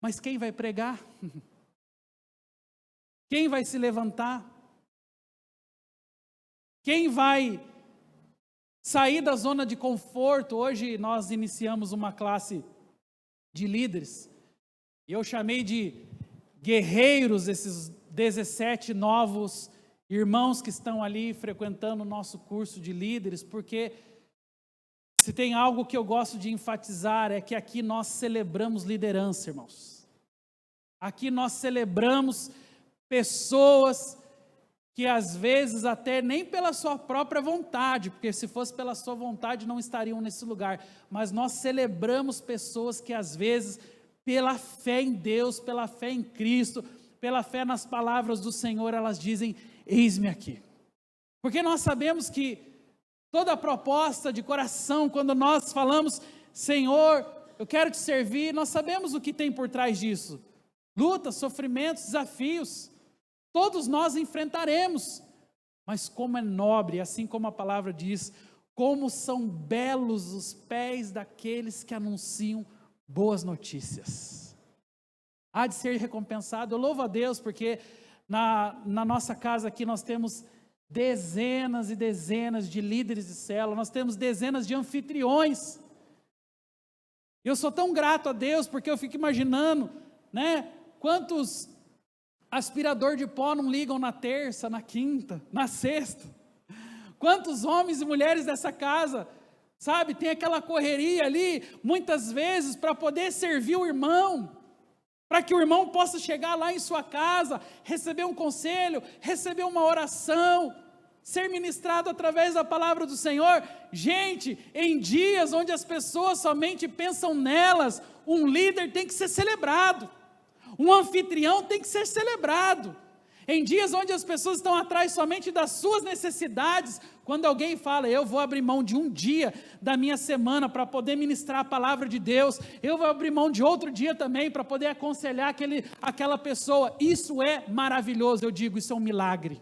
Mas quem vai pregar? Quem vai se levantar? Quem vai sair da zona de conforto? Hoje nós iniciamos uma classe de líderes. E eu chamei de guerreiros esses 17 novos irmãos que estão ali frequentando o nosso curso de líderes, porque se tem algo que eu gosto de enfatizar é que aqui nós celebramos liderança, irmãos. Aqui nós celebramos pessoas que às vezes até nem pela sua própria vontade, porque se fosse pela sua vontade não estariam nesse lugar, mas nós celebramos pessoas que às vezes, pela fé em Deus, pela fé em Cristo, pela fé nas palavras do Senhor, elas dizem: eis-me aqui. Porque nós sabemos que toda a proposta de coração, quando nós falamos: Senhor, eu quero te servir, nós sabemos o que tem por trás disso. Lutas, sofrimentos, desafios, todos nós enfrentaremos. Mas como é nobre, assim como a palavra diz, como são belos os pés daqueles que anunciam boas notícias. Há de ser recompensado. Eu louvo a Deus porque na nossa casa aqui nós temos dezenas e dezenas de líderes de célula, nós temos dezenas de anfitriões. Eu sou tão grato a Deus porque eu fico imaginando, né, quantos aspirador de pó não ligam na terça, na quinta, na sexta. Quantos homens e mulheres dessa casa, sabe, tem aquela correria ali, muitas vezes, para poder servir o irmão, para que o irmão possa chegar lá em sua casa, receber um conselho, receber uma oração, ser ministrado através da palavra do Senhor. Gente, em dias onde as pessoas somente pensam nelas, um líder tem que ser celebrado, um anfitrião tem que ser celebrado. Em dias onde as pessoas estão atrás somente das suas necessidades, quando alguém fala, eu vou abrir mão de um dia da minha semana para poder ministrar a palavra de Deus, eu vou abrir mão de outro dia também para poder aconselhar aquela pessoa, isso é maravilhoso. Eu digo, isso é um milagre,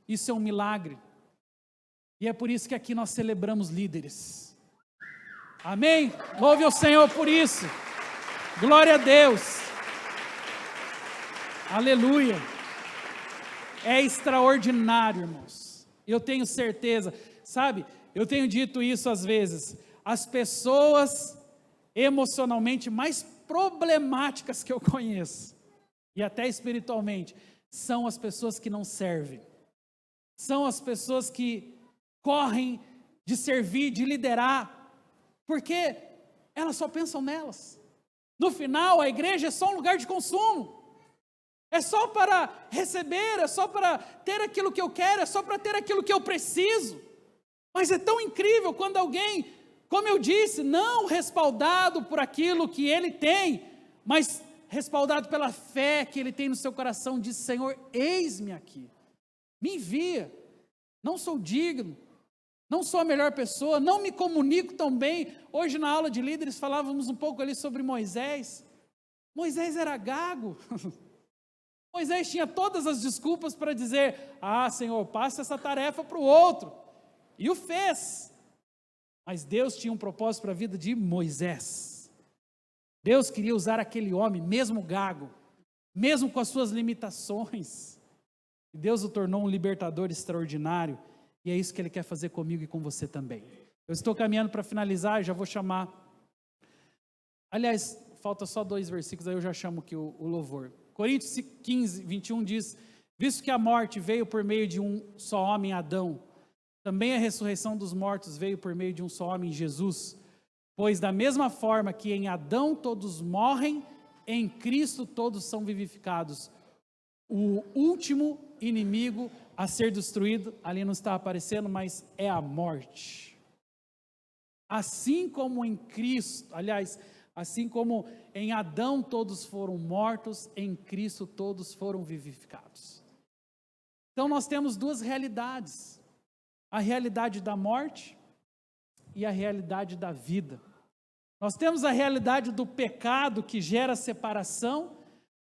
isso é um milagre, e é por isso que aqui nós celebramos líderes, amém? Louve ao Senhor por isso, glória a Deus, aleluia. É extraordinário, irmãos, eu tenho certeza, sabe, eu tenho dito isso às vezes, as pessoas emocionalmente mais problemáticas que eu conheço, e até espiritualmente, são as pessoas que não servem, são as pessoas que correm de servir, de liderar, porque elas só pensam nelas. No final, a igreja é só um lugar de consumo, é só para receber, é só para ter aquilo que eu quero, é só para ter aquilo que eu preciso. Mas é tão incrível quando alguém, como eu disse, não respaldado por aquilo que ele tem, mas respaldado pela fé que ele tem no seu coração, diz, Senhor, eis-me aqui, me envia, não sou digno, não sou a melhor pessoa, não me comunico tão bem. Hoje na aula de líderes falávamos um pouco ali sobre Moisés. Moisés era gago, Moisés tinha todas as desculpas para dizer, Senhor, passa essa tarefa para o outro, e o fez, mas Deus tinha um propósito para a vida de Moisés. Deus queria usar aquele homem, mesmo gago, mesmo com as suas limitações, e Deus o tornou um libertador extraordinário, e é isso que Ele quer fazer comigo e com você também. Eu estou caminhando para finalizar, já vou chamar, aliás, falta só 2 versículos, aí eu já chamo aqui o louvor. Coríntios 15, 21 diz, visto que a morte veio por meio de um só homem, Adão, também a ressurreição dos mortos veio por meio de um só homem, Jesus, pois da mesma forma que em Adão todos morrem, em Cristo todos são vivificados. O último inimigo a ser destruído, ali não está aparecendo, mas é a morte. Assim como em Cristo, aliás, assim como em Adão todos foram mortos, em Cristo todos foram vivificados. Então nós temos 2 realidades, a realidade da morte e a realidade da vida. Nós temos a realidade do pecado que gera separação,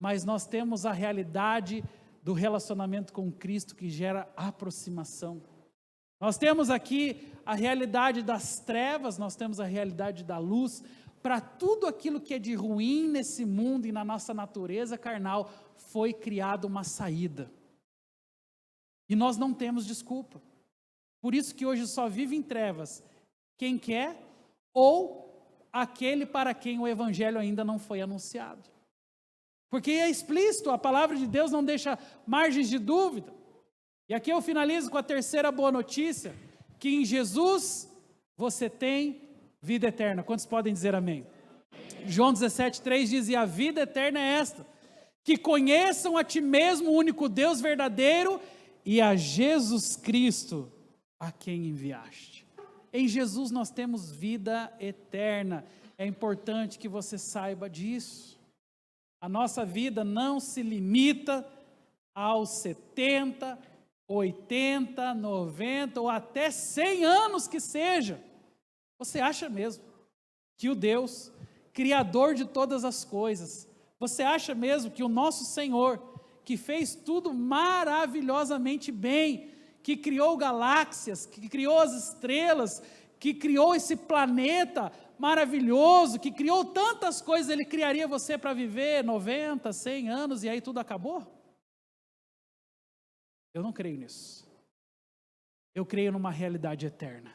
mas nós temos a realidade do relacionamento com Cristo que gera aproximação. Nós temos aqui a realidade das trevas, nós temos a realidade da luz. Para tudo aquilo que é de ruim nesse mundo e na nossa natureza carnal, foi criada uma saída. E nós não temos desculpa. Por isso que hoje só vive em trevas quem quer ou aquele para quem o evangelho ainda não foi anunciado. Porque é explícito, a palavra de Deus não deixa margens de dúvida. E aqui eu finalizo com a terceira boa notícia, que em Jesus você tem vida eterna. Quantos podem dizer amém? João 17:3 diz, e a vida eterna é esta, que conheçam a ti mesmo, o único Deus verdadeiro, e a Jesus Cristo, a quem enviaste. Em Jesus nós temos vida eterna. É importante que você saiba disso. A nossa vida não se limita aos 70, 80, 90 ou até 100 anos que seja. Você acha mesmo que o Deus, Criador de todas as coisas, você acha mesmo que o nosso Senhor, que fez tudo maravilhosamente bem, que criou galáxias, que criou as estrelas, que criou esse planeta maravilhoso, que criou tantas coisas, Ele criaria você para viver 90, 100 anos e aí tudo acabou? Eu não creio nisso. Eu creio numa realidade eterna.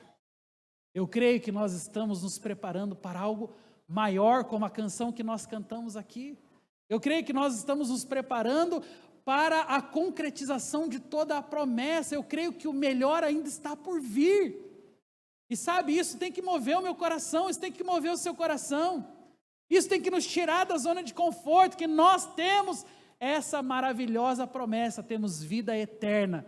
Eu creio que nós estamos nos preparando para algo maior, como a canção que nós cantamos aqui. Eu creio que nós estamos nos preparando para a concretização de toda a promessa. Eu creio que o melhor ainda está por vir. E sabe, isso tem que mover o meu coração, isso tem que mover o seu coração. Isso tem que nos tirar da zona de conforto, que nós temos essa maravilhosa promessa, temos vida eterna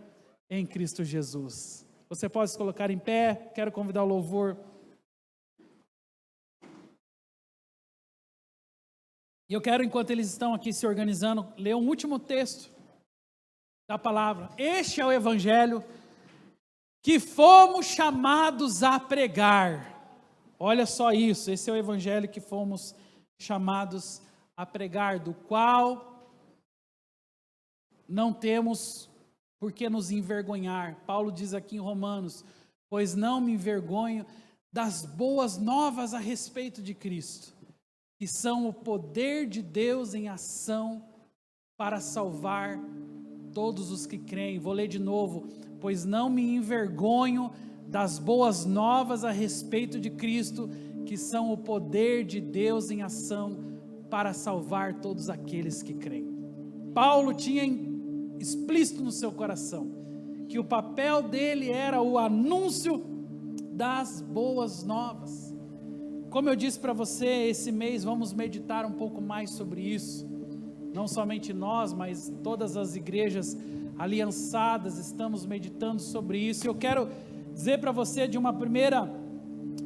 em Cristo Jesus. Você pode se colocar em pé, quero convidar o louvor. E eu quero, enquanto eles estão aqui se organizando, ler um último texto da palavra. Este é o evangelho que fomos chamados a pregar. Olha só isso, esse é o evangelho que fomos chamados a pregar, do qual não temos por que nos envergonhar. Paulo diz aqui em Romanos: pois não me envergonho das boas novas a respeito de Cristo, que são o poder de Deus em ação para salvar todos os que creem. Vou ler de novo. Pois não me envergonho das boas novas a respeito de Cristo, que são o poder de Deus em ação para salvar todos aqueles que creem. Paulo tinha explícito no seu coração que o papel dele era o anúncio das boas novas. Como eu disse para você, esse mês vamos meditar um pouco mais sobre isso. Não somente nós, mas todas as igrejas aliançadas estamos meditando sobre isso. Eu quero dizer para você de uma primeira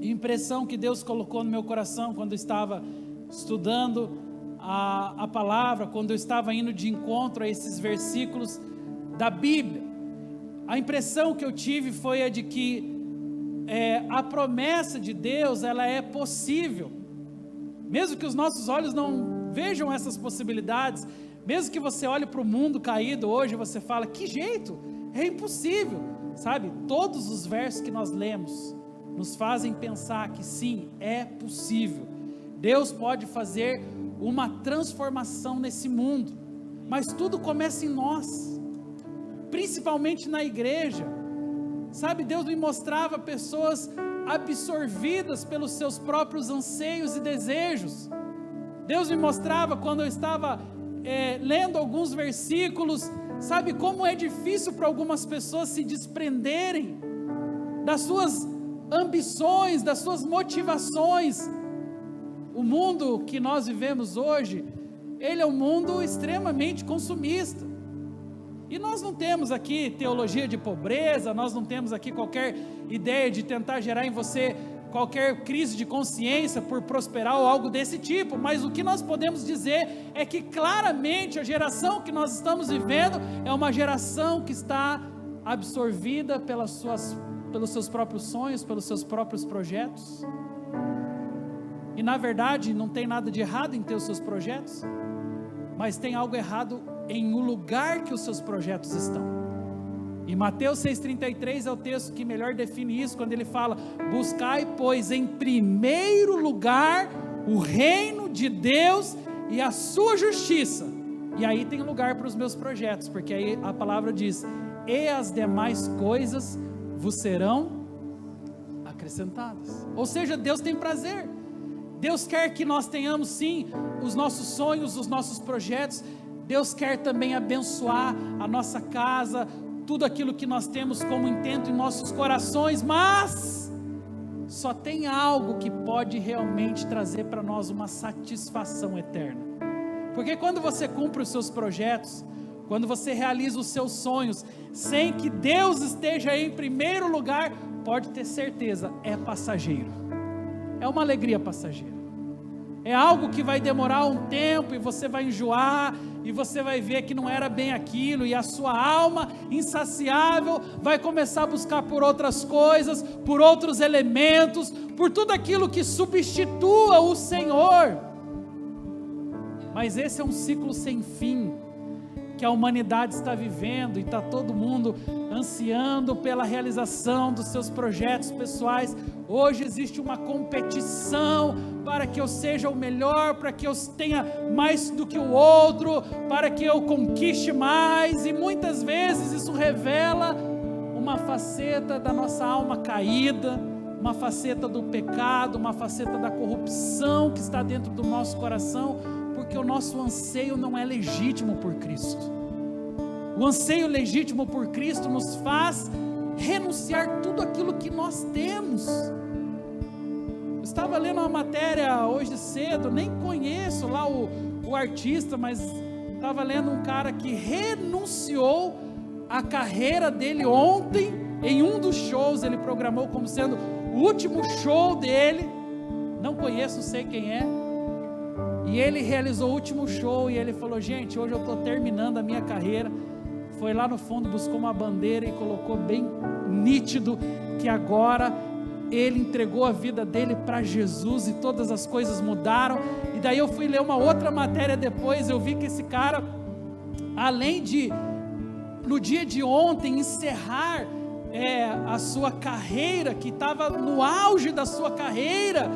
impressão que Deus colocou no meu coração quando eu estava estudando a palavra, quando eu estava indo de encontro a esses versículos da Bíblia. A impressão que eu tive foi a de que a promessa de Deus, ela é possível, mesmo que os nossos olhos não vejam essas possibilidades, mesmo que você olhe para o mundo caído hoje, você fala, que jeito, é impossível, sabe? Todos os versos que nós lemos nos fazem pensar que sim, é possível. Deus pode fazer uma transformação nesse mundo, mas tudo começa em nós, principalmente na igreja. Sabe, Deus me mostrava pessoas absorvidas pelos seus próprios anseios e desejos. Deus me mostrava, quando eu estava lendo alguns versículos, sabe, como é difícil para algumas pessoas se desprenderem das suas ambições, das suas motivações. O mundo que nós vivemos hoje, ele é um mundo extremamente consumista. E nós não temos aqui teologia de pobreza, nós não temos aqui qualquer ideia de tentar gerar em você qualquer crise de consciência por prosperar ou algo desse tipo, mas o que nós podemos dizer é que claramente a geração que nós estamos vivendo é uma geração que está absorvida pelos seus próprios sonhos, pelos seus próprios projetos. E na verdade não tem nada de errado em ter os seus projetos, mas tem algo errado em o lugar que os seus projetos estão. E Mateus 6,33 é o texto que melhor define isso, quando ele fala: buscai, pois, em primeiro lugar o reino de Deus e a sua justiça, e aí tem lugar para os meus projetos, porque aí a palavra diz: e as demais coisas vos serão acrescentadas. Ou seja, Deus tem prazer, Deus quer que nós tenhamos sim os nossos sonhos, os nossos projetos. Deus quer também abençoar a nossa casa, tudo aquilo que nós temos como intento em nossos corações, mas só tem algo que pode realmente trazer para nós uma satisfação eterna. Porque quando você cumpre os seus projetos, quando você realiza os seus sonhos, sem que Deus esteja em primeiro lugar, pode ter certeza, é passageiro, é uma alegria passageira, é algo que vai demorar um tempo e você vai enjoar, e você vai ver que não era bem aquilo, e a sua alma insaciável vai começar a buscar por outras coisas, por outros elementos, por tudo aquilo que substitua o Senhor. Mas esse é um ciclo sem fim, que a humanidade está vivendo, e está todo mundo ansiando pela realização dos seus projetos pessoais. Hoje existe uma competição para que eu seja o melhor, para que eu tenha mais do que o outro, para que eu conquiste mais, e muitas vezes isso revela uma faceta da nossa alma caída, uma faceta do pecado, uma faceta da corrupção que está dentro do nosso coração, porque o nosso anseio não é legítimo por Cristo. O anseio legítimo por Cristo nos faz renunciar tudo aquilo que nós temos. Eu estava lendo uma matéria hoje cedo, nem conheço lá o artista, mas estava lendo um cara que renunciou a carreira dele ontem, em um dos shows, ele programou como sendo o último show dele. Não conheço, sei quem é. E ele realizou o último show e ele falou: gente, hoje eu estou terminando a minha carreira. Foi lá no fundo, buscou uma bandeira e colocou bem nítido que agora ele entregou a vida dele para Jesus e todas as coisas mudaram. E daí eu fui ler uma outra matéria depois, eu vi que esse cara, além de no dia de ontem encerrar a sua carreira, que estava no auge da sua carreira,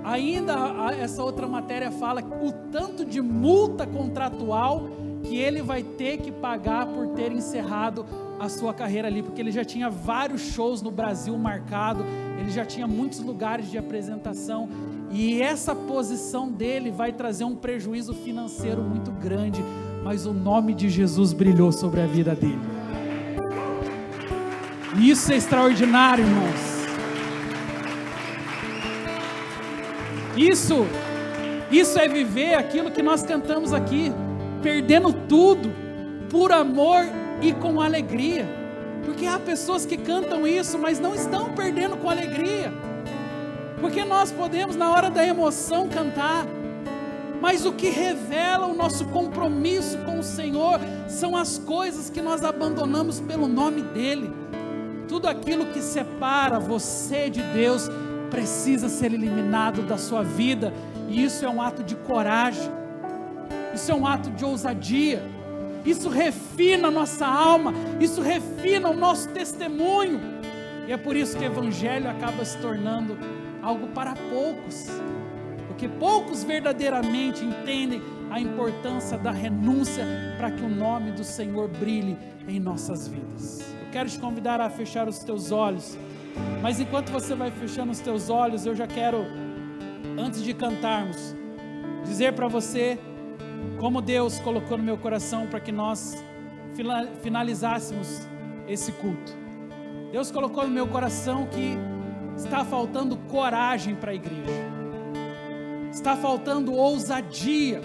ainda essa outra matéria fala o tanto de multa contratual que ele vai ter que pagar por ter encerrado a sua carreira ali, porque ele já tinha vários shows no Brasil marcado, ele já tinha muitos lugares de apresentação, e essa posição dele vai trazer um prejuízo financeiro muito grande, mas o nome de Jesus brilhou sobre a vida dele. E isso é extraordinário, irmãos. Isso é viver aquilo que nós cantamos aqui, perdendo tudo por amor e com alegria, porque há pessoas que cantam isso, mas não estão perdendo com alegria, porque nós podemos na hora da emoção cantar, mas o que revela o nosso compromisso com o Senhor, são as coisas que nós abandonamos pelo nome dEle. Tudo aquilo que separa você de Deus, precisa ser eliminado da sua vida, e isso é um ato de coragem, isso é um ato de ousadia, isso refina a nossa alma, isso refina o nosso testemunho, e é por isso que o Evangelho acaba se tornando algo para poucos, porque poucos verdadeiramente entendem a importância da renúncia, para que o nome do Senhor brilhe em nossas vidas. Eu quero te convidar a fechar os teus olhos, mas enquanto você vai fechando os teus olhos, eu já quero, antes de cantarmos, dizer para você como Deus colocou no meu coração para que nós finalizássemos esse culto. Deus colocou no meu coração que está faltando coragem para a igreja, está faltando ousadia,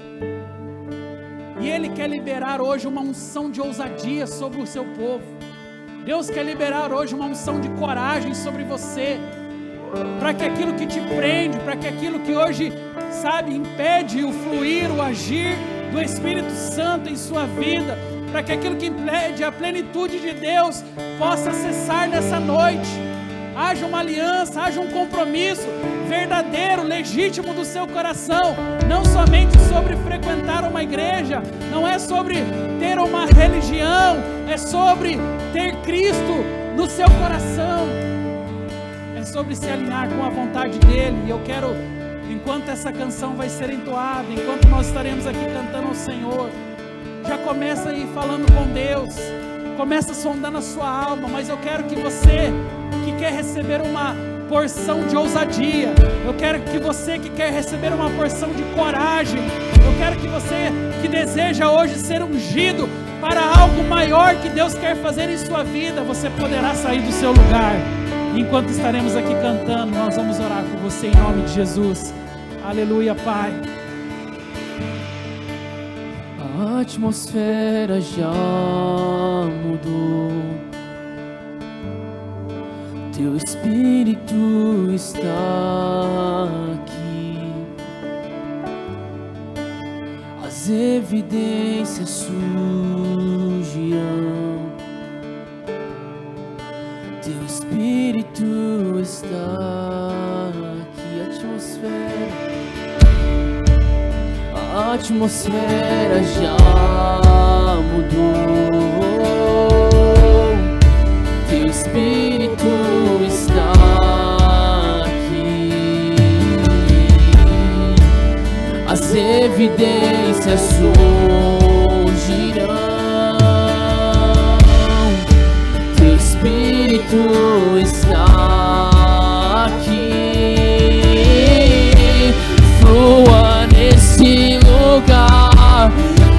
e Ele quer liberar hoje uma unção de ousadia sobre o seu povo. Deus quer liberar hoje uma unção de coragem sobre você, para que aquilo que te prende, para que aquilo que hoje, impede o fluir, o agir do Espírito Santo em sua vida, para que aquilo que impede a plenitude de Deus possa cessar nessa noite. Haja uma aliança, haja um compromisso verdadeiro, legítimo do seu coração, não somente sobre frequentar uma igreja, não é sobre ter uma religião, é sobre ter Cristo no seu coração, é sobre se alinhar com a vontade dEle. E eu quero, enquanto essa canção vai ser entoada, enquanto nós estaremos aqui cantando ao Senhor, já começa aí falando com Deus, começa sondando a sua alma, mas eu quero que você que quer receber uma porção de ousadia, eu quero que você que quer receber uma porção de coragem, eu quero que você que deseja hoje ser ungido para algo maior que Deus quer fazer em sua vida, você poderá sair do seu lugar. Enquanto estaremos aqui cantando, nós vamos orar por você em nome de Jesus. Aleluia, Pai. A atmosfera já mudou, Teu Espírito está aqui, as evidências surgirão, Teu Espírito está aqui. A atmosfera já mudou, Teu Espírito está aqui, as evidências surgirão, Teu Espírito está aqui, flua nesse lugar,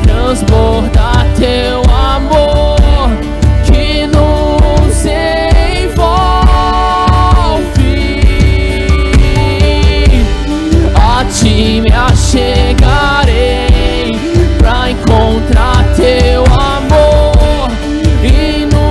transborda Teu amor que nos envolve. A Ti me achegarei pra encontrar Teu amor e no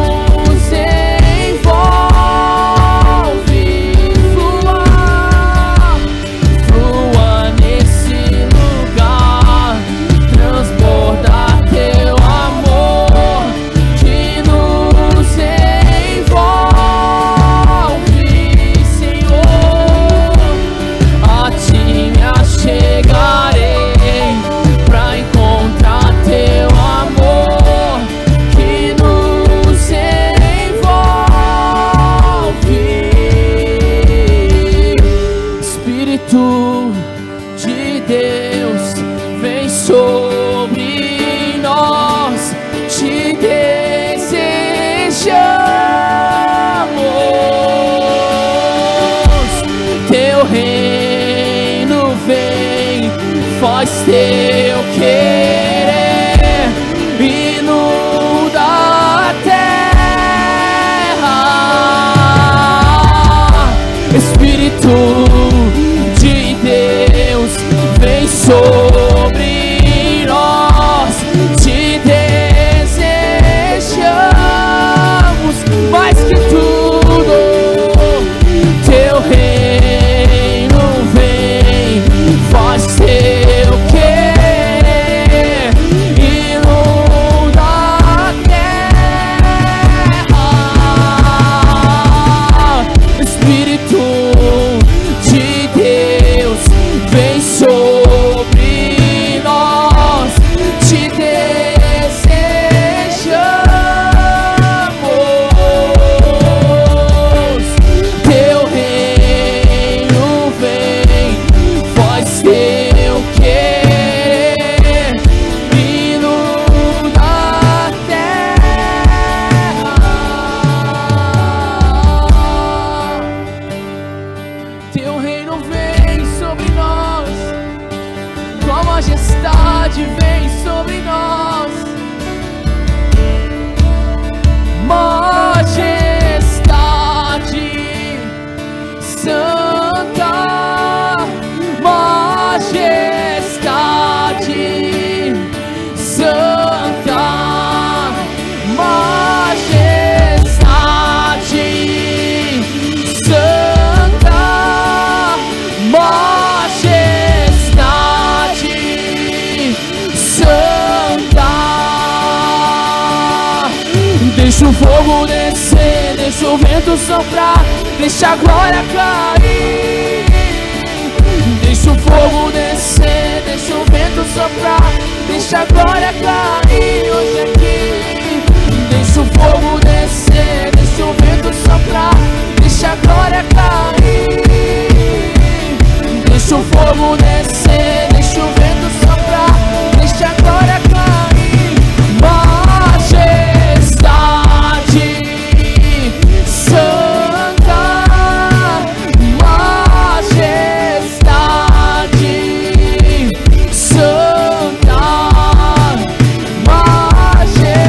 Espírito de Deus, vem sobre nós, te desejamos. Teu reino vem, faz teu querer, inunda a terra. Espírito de Deus, vem sobre nós, te desejamos. Mais que tudo, teu reino vem, faz teu querer, inunda a terra. Espírito de Deus, vem sobre nós, te desejamos. Teu reino vem, faz teu querer, inunda a terra. Teu reino vem sobre nós, tua majestade vem sobre nós. Majestade santa, majestade santa, majestade santa, majestade santa. Deixa o fogo descer, deixa o vento soprar, deixa a glória cair. Deixa o fogo descer, deixa o vento soprar, deixa a glória cair hoje aqui. Deixa o fogo descer, deixa o vento soprar, deixa a glória cair. Deixa o fogo descer, deixa o vento soprar, deixa a glória cair. Majestade santa, majestade santa, majestade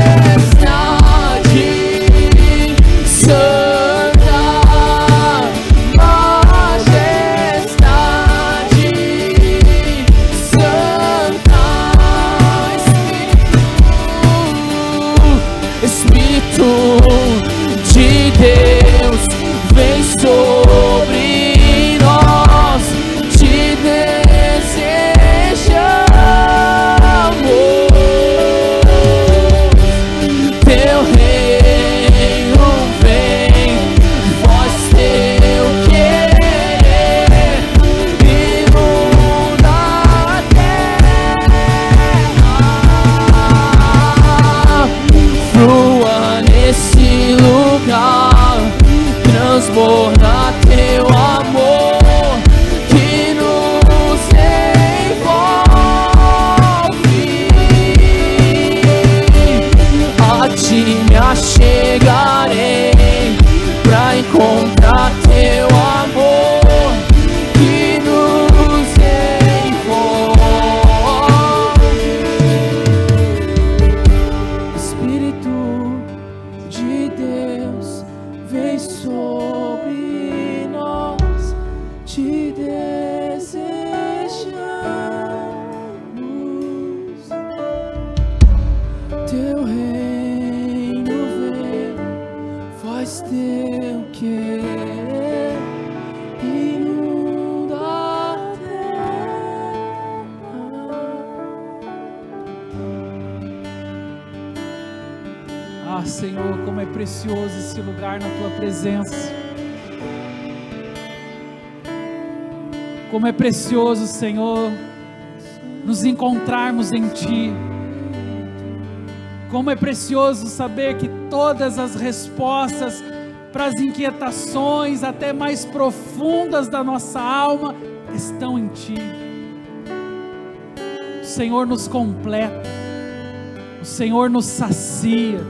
santa, majestade santa. Espírito de Deus, vem sobre nós, te desejamos. Teu reino vem, faz teu querer, inunda a terra. Flua nesse lugar, transborda teu amor que nos envolve. A ti me achegarei pra encontrar teu amor que nos envolve. Espírito de Deus, vem sobre nós, te desejamos. Teu reino vem, faz teu querer, inunda a terra. Ah, Senhor, como é precioso esse lugar na tua presença. Como é precioso, Senhor, nos encontrarmos em Ti. Como é precioso saber que todas as respostas para as inquietações até mais profundas da nossa alma estão em Ti. O Senhor nos completa, o Senhor nos sacia,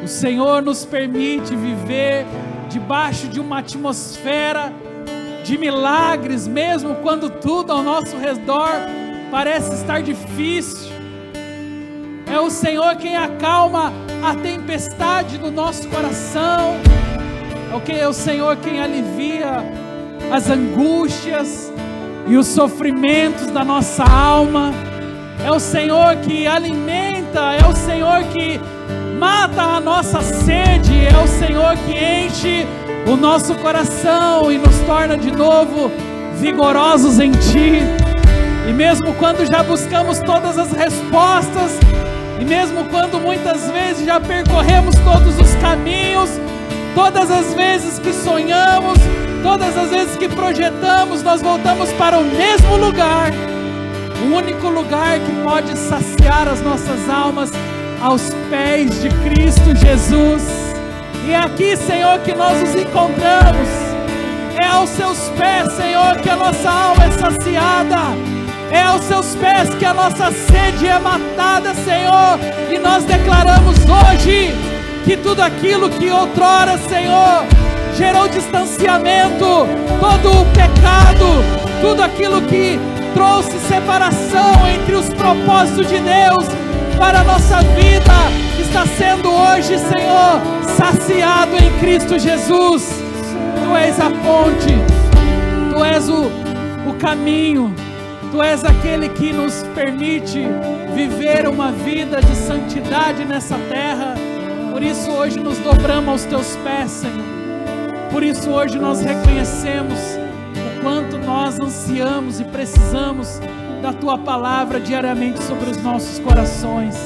o Senhor nos permite viver debaixo de uma atmosfera de milagres, mesmo quando tudo ao nosso redor parece estar difícil. É o Senhor quem acalma a tempestade do nosso coração, é o Senhor quem alivia as angústias e os sofrimentos da nossa alma. É o Senhor que alimenta, é o Senhor que mata a nossa sede, é o Senhor que enche o nosso coração e nos torna de novo vigorosos em Ti. E mesmo quando já buscamos todas as respostas, e mesmo quando muitas vezes já percorremos todos os caminhos, todas as vezes que sonhamos, todas as vezes que projetamos, nós voltamos para o mesmo lugar, o único lugar que pode saciar as nossas almas, aos pés de Cristo Jesus. E é aqui, Senhor, que nós nos encontramos. É aos Seus pés, Senhor, que a nossa alma é saciada. É aos Seus pés que a nossa sede é matada, Senhor. E nós declaramos hoje que tudo aquilo que outrora, Senhor, gerou distanciamento, todo o pecado, tudo aquilo que trouxe separação entre os propósitos de Deus para a nossa vida, está sendo hoje, Senhor, saciado em Cristo Jesus. Tu és a ponte, Tu és o caminho, Tu és aquele que nos permite viver uma vida de santidade nessa terra. Por isso hoje nos dobramos aos Teus pés, Senhor. Por isso hoje nós reconhecemos o quanto nós ansiamos e precisamos da Tua palavra diariamente sobre os nossos corações.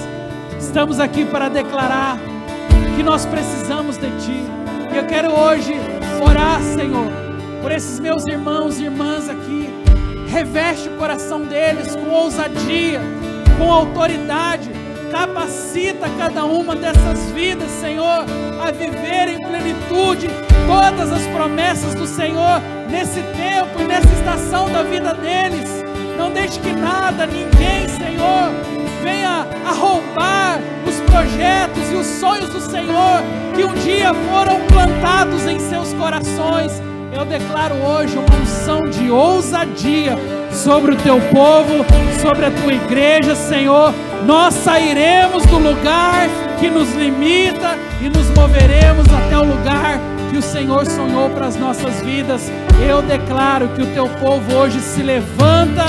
Estamos aqui para declarar que nós precisamos de Ti. E eu quero hoje orar, Senhor, por esses meus irmãos e irmãs aqui. Reveste o coração deles com ousadia, com autoridade. Capacita cada uma dessas vidas, Senhor, a viver em plenitude todas as promessas do Senhor nesse tempo e nessa estação da vida deles. Não deixe que nada, ninguém, Senhor, venha a roubar os projetos e os sonhos do Senhor que um dia foram plantados em seus corações. Eu declaro hoje uma unção de ousadia sobre o Teu povo, sobre a Tua igreja, Senhor. Nós sairemos do lugar que nos limita e nos moveremos até o lugar que o Senhor sonhou para as nossas vidas. Eu declaro que o Teu povo hoje se levanta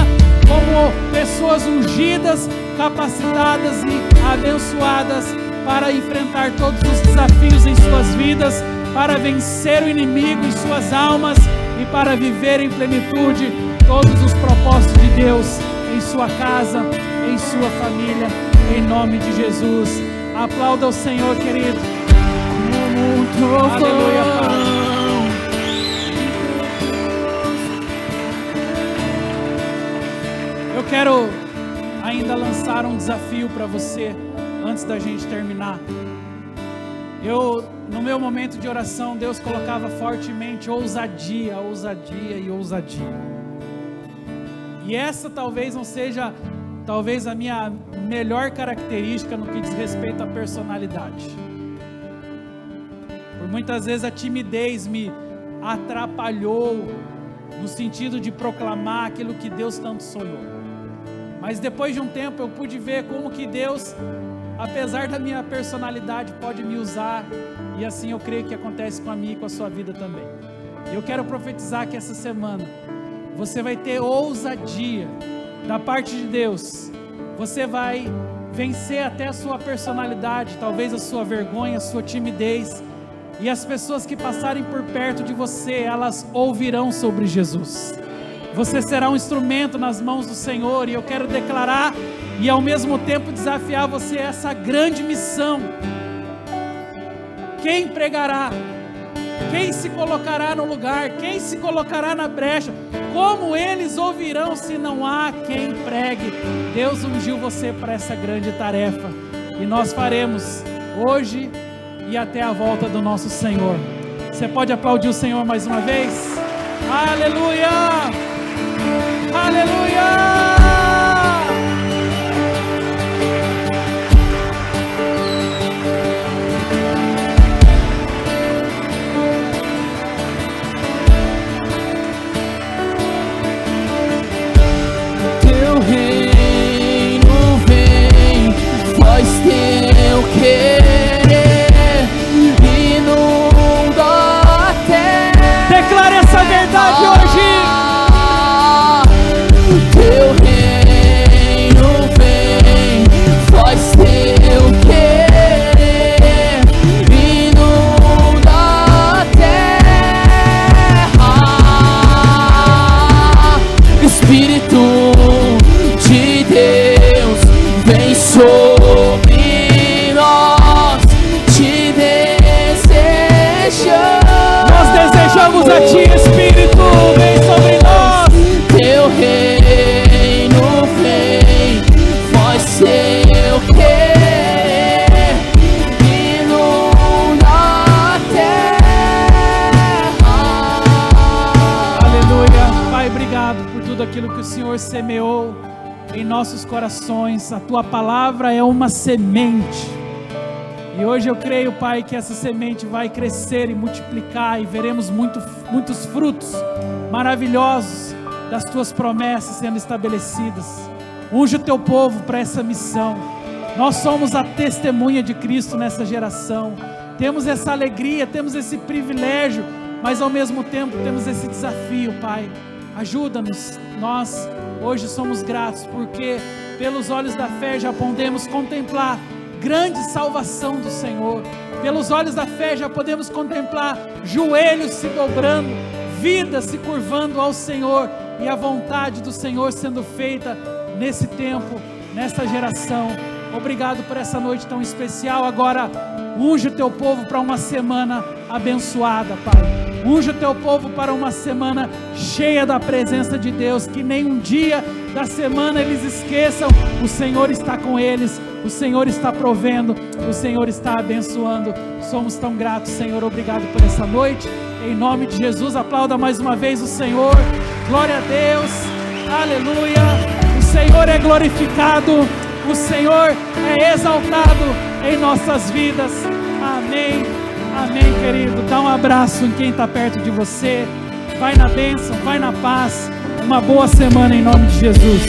como pessoas ungidas, capacitadas e abençoadas para enfrentar todos os desafios em suas vidas, para vencer o inimigo em suas almas e para viver em plenitude todos os propósitos de Deus em sua casa, em sua família, em nome de Jesus. Aplauda o Senhor, querido. Aleluia, Pai. Eu quero ainda lançar um desafio para você antes da gente terminar. No meu momento de oração, Deus colocava fortemente ousadia, ousadia e ousadia. E essa talvez não seja, talvez a minha melhor característica no que diz respeito à personalidade. Por muitas vezes a timidez me atrapalhou no sentido de proclamar aquilo que Deus tanto sonhou. Mas depois de um tempo eu pude ver como que Deus, apesar da minha personalidade, pode me usar. E assim eu creio que acontece com a minha e com a sua vida também. Eu quero profetizar que essa semana você vai ter ousadia da parte de Deus. Você vai vencer até a sua personalidade, talvez a sua vergonha, a sua timidez. E as pessoas que passarem por perto de você, elas ouvirão sobre Jesus. Você será um instrumento nas mãos do Senhor. E eu quero declarar e ao mesmo tempo desafiar você a essa grande missão. Quem pregará? Quem se colocará no lugar? Quem se colocará na brecha? Como eles ouvirão se não há quem pregue? Deus ungiu você para essa grande tarefa. E nós faremos hoje e até a volta do nosso Senhor. Você pode aplaudir o Senhor mais uma vez? Aleluia! Espírito de Deus, vem sobre nós, te desejamos. Nós desejamos a Ti, Espírito, vem sobre nós. Teu reino vem, faz seu querer, inunda a terra. Aleluia. Pai, obrigado por tudo aquilo que o Senhor semeou em nossos corações. A Tua palavra é uma semente. E hoje eu creio, Pai, que essa semente vai crescer e multiplicar e veremos muitos frutos maravilhosos das Tuas promessas sendo estabelecidas. Unge o Teu povo para essa missão. Nós somos a testemunha de Cristo nessa geração. Temos essa alegria, temos esse privilégio, mas ao mesmo tempo temos esse desafio, Pai. Ajuda-nos. Nós hoje somos gratos porque pelos olhos da fé já podemos contemplar grande salvação do Senhor. Pelos olhos da fé já podemos contemplar joelhos se dobrando, vidas se curvando ao Senhor e a vontade do Senhor sendo feita nesse tempo, nessa geração. Obrigado por essa noite tão especial. Agora unge o Teu povo para uma semana abençoada, Pai. Unge o Teu povo para uma semana cheia da presença de Deus, que nem um dia da semana eles esqueçam. O Senhor está com eles, o Senhor está provendo, o Senhor está abençoando. Somos tão gratos, Senhor. Obrigado por essa noite. Em nome de Jesus, aplauda mais uma vez o Senhor. Glória a Deus. Aleluia. O Senhor é glorificado, o Senhor é exaltado em nossas vidas. Amém. Amém, querido. Dá um abraço em quem está perto de você. Vai na bênção, vai na paz. Uma boa semana em nome de Jesus.